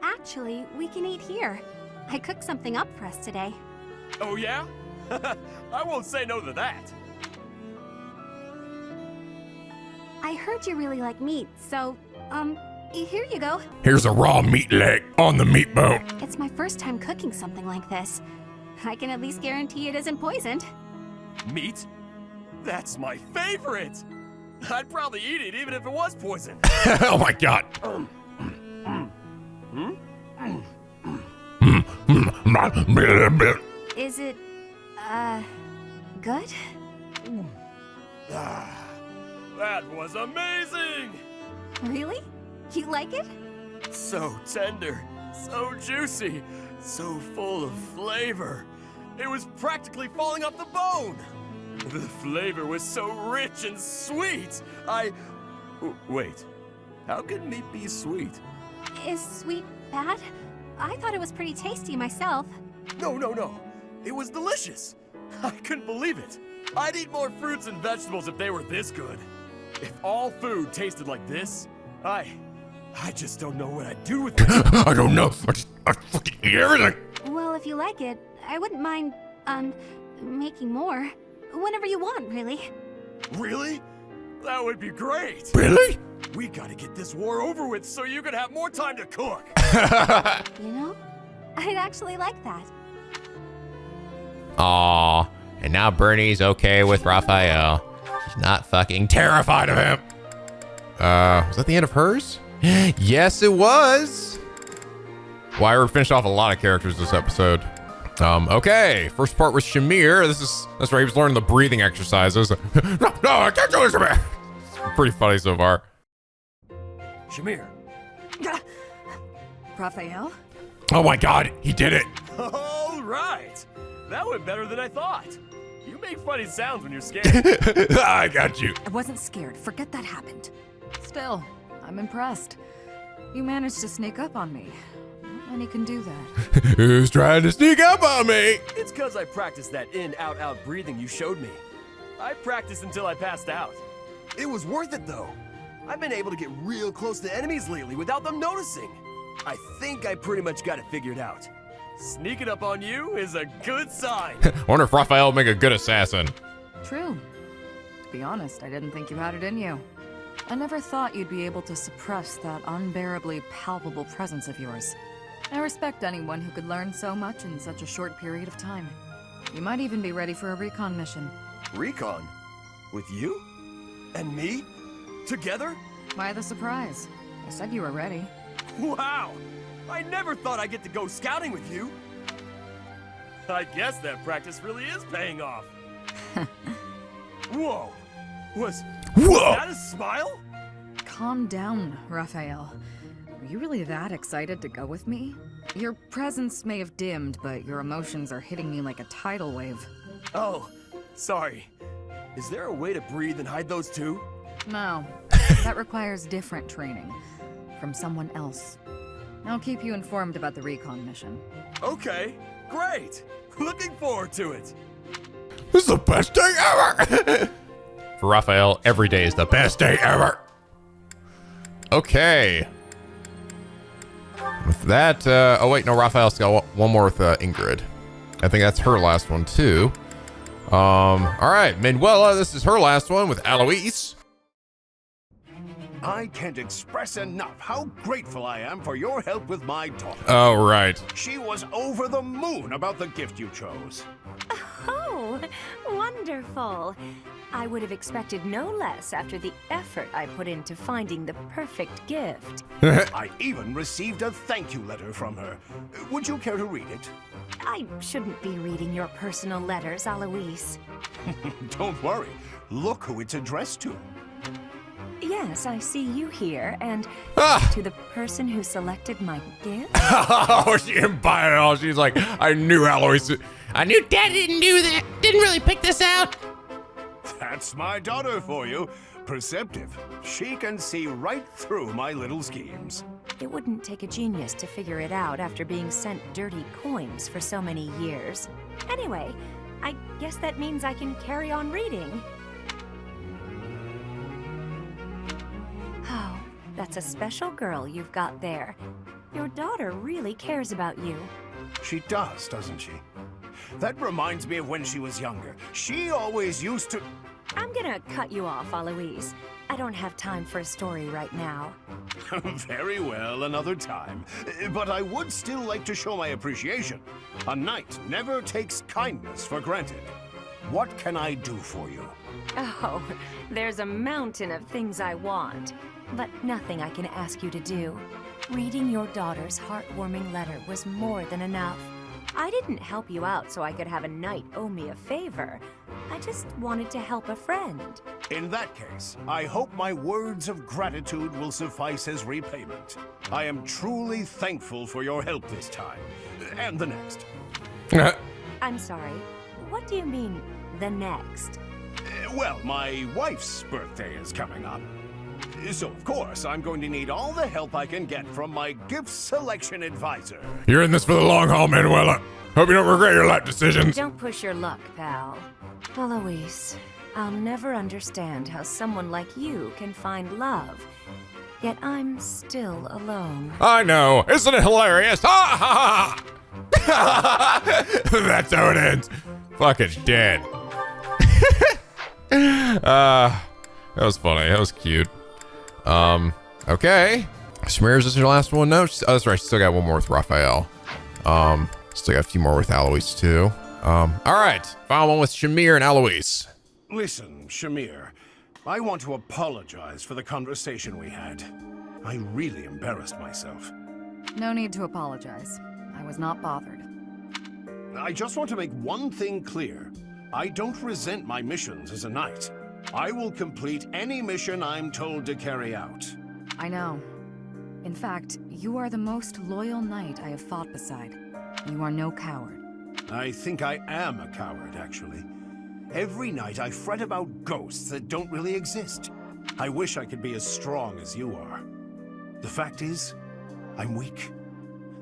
actually, we can eat here. I cooked something up for us today. Oh, yeah? I won't say no to that. I heard you really like meat, so, here you go. Here's a raw meat leg on the meat bone. It's my first time cooking something like this. I can at least guarantee it isn't poisoned. Meat? That's my favorite! I'd probably eat it even if it was poisoned. Oh my god. Is it, good? That was amazing! Really? You like it? So tender, so juicy, so full of flavor. It was practically falling off the bone. The flavor was so rich and sweet. Wait, how can meat be sweet? Is sweet bad? I thought it was pretty tasty myself. No. It was delicious. I couldn't believe it. I'd eat more fruits and vegetables if they were this good. If all food tasted like this, I just don't know what I'd do with it. I don't know. I fucking eat everything. Well, if you like it, I wouldn't mind, making more. Whenever you want, really. Really? That would be great. Really? We gotta get this war over with so you can have more time to cook. You know, I'd actually like that. Aw, and now Bernie's okay with Raphael. She's not fucking terrified of him. Was that the end of hers? Yes, it was. Well, I finished off a lot of characters this episode. Okay, first part was Shamir. That's right, he was learning the breathing exercises. No, I can't do this, Shamir. It's pretty funny so far. Shamir. Raphael? Oh my god, he did it. All right. That went better than I thought. You make funny sounds when you're scared. I got you. I wasn't scared. Forget that happened. Still, I'm impressed. You managed to sneak up on me. Not many can do that. Who's trying to sneak up on me? It's because I practiced that in, out breathing you showed me. I practiced until I passed out. It was worth it, though. I've been able to get real close to enemies lately without them noticing. I think I pretty much got it figured out. Sneaking up on you is a good sign. I wonder if Raphael would make a good assassin. True. To be honest, I didn't think you had it in you. I never thought you'd be able to suppress that unbearably palpable presence of yours. I respect anyone who could learn so much in such a short period of time. You might even be ready for a recon mission. Recon? With you? And me? Together? Why the surprise? I said you were ready. Wow! I never thought I'd get to go scouting with you. I guess that practice really is paying off. Whoa! Was that a smile? Calm down, Raphael. Are you really that excited to go with me? Your presence may have dimmed, but your emotions are hitting me like a tidal wave. Oh, sorry. Is there a way to breathe and hide those too? No. That requires different training. From someone else. I'll keep you informed about the recon mission. Okay, great. Looking forward to it. This is the best day ever. For Raphael, every day is the best day ever. Okay. With that, oh wait, no, Raphael's got one more with Ingrid. I think that's her last one too. All right, Manuela, this is her last one with Alois. I can't express enough how grateful I am for your help with my daughter. Oh, right. She was over the moon about the gift you chose. Oh, wonderful. I would have expected no less after the effort I put into finding the perfect gift. I even received a thank you letter from her. Would you care to read it? I shouldn't be reading your personal letters, Alois. Don't worry. Look who it's addressed to. Yes, I see you here, and to the person who selected my gift? Oh, she didn't buy it all. She's like, I knew Alois. I knew Dad didn't do that. Didn't really pick this out. That's my daughter for you. Perceptive. She can see right through my little schemes. It wouldn't take a genius to figure it out after being sent dirty coins for so many years. Anyway, I guess that means I can carry on reading. Oh, that's a special girl you've got there. Your daughter really cares about you. She does, doesn't she? That reminds me of when she was younger. She always used to... I'm gonna cut you off, Alois. I don't have time for a story right now. Very well, another time. But I would still like to show my appreciation. A knight never takes kindness for granted. What can I do for you? Oh, there's a mountain of things I want, but nothing I can ask you to do. Reading your daughter's heartwarming letter was more than enough. I didn't help you out so I could have a knight owe me a favor. I just wanted to help a friend. In that case, I hope my words of gratitude will suffice as repayment. I am truly thankful for your help this time, and the next. I'm sorry, what do you mean, the next? Well, my wife's birthday is coming up. So, of course, I'm going to need all the help I can get from my gift selection advisor. You're in this for the long haul, Manuela. Hope you don't regret your life decisions. Don't push your luck, pal. Alois, I'll never understand how someone like you can find love. Yet I'm still alone. I know. Isn't it hilarious? Ha ha ha! That's how it ends. Fucking dead. That was funny. That was cute. Okay. Shamir, is this your last one? No, oh, that's right. Still got one more with Raphael. Still got a few more with Alois too. All right. Final one with Shamir and Alois. Listen, Shamir, I want to apologize for the conversation we had. I really embarrassed myself. No need to apologize. I was not bothered. I just want to make one thing clear. I don't resent my missions as a knight. I will complete any mission I'm told to carry out. I know. In fact, you are the most loyal knight I have fought beside. You are no coward. I think I am a coward, actually. Every night I fret about ghosts that don't really exist. I wish I could be as strong as you are. The fact is, I'm weak.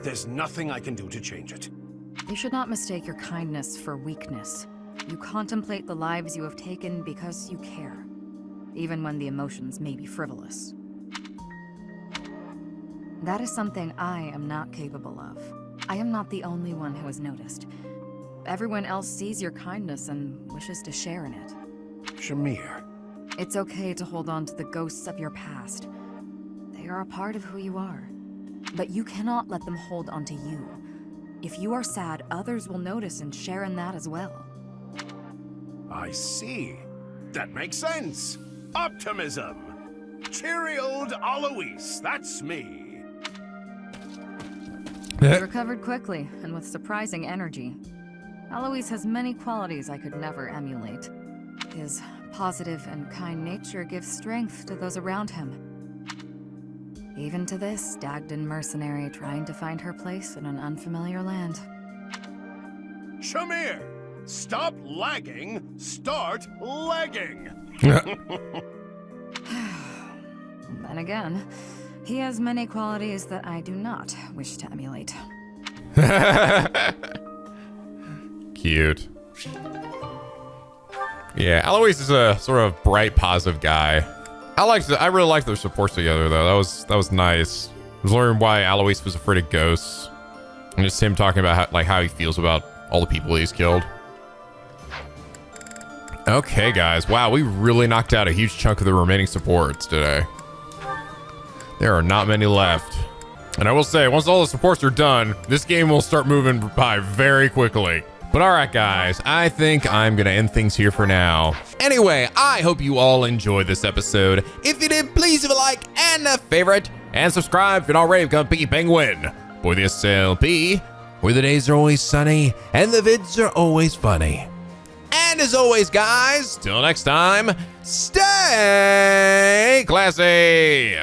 There's nothing I can do to change it. You should not mistake your kindness for weakness. You contemplate the lives you have taken because you care, even when the emotions may be frivolous. That is something I am not capable of. I am not the only one who has noticed. Everyone else sees your kindness and wishes to share in it. Shamir. It's okay to hold on to the ghosts of your past. They are a part of who you are. But you cannot let them hold onto you. If you are sad, others will notice and share in that as well. I see. That makes sense. Optimism. Cheery old Alois, that's me. He recovered quickly and with surprising energy. Alois has many qualities I could never emulate. His positive and kind nature gives strength to those around him. Even to this Dagdan mercenary trying to find her place in an unfamiliar land. Shamir, stop lagging, start lagging. Then again, he has many qualities that I do not wish to emulate. Cute. Yeah, Alois is a sort of bright, positive guy. I really liked their supports together, though. That was nice. I was learning why Alois was afraid of ghosts, and just him talking about how he feels about all the people he's killed. Okay, guys. Wow, we really knocked out a huge chunk of the remaining supports today. There are not many left. And I will say, once all the supports are done, this game will start moving by very quickly. But all right, guys, I think I'm going to end things here for now. Anyway, I hope you all enjoyed this episode. If you did, please leave a like and a favorite. And subscribe if you're not already become a Picky Penguin. For the SLP, where the days are always sunny and the vids are always funny. And as always, guys, till next time, stay classy.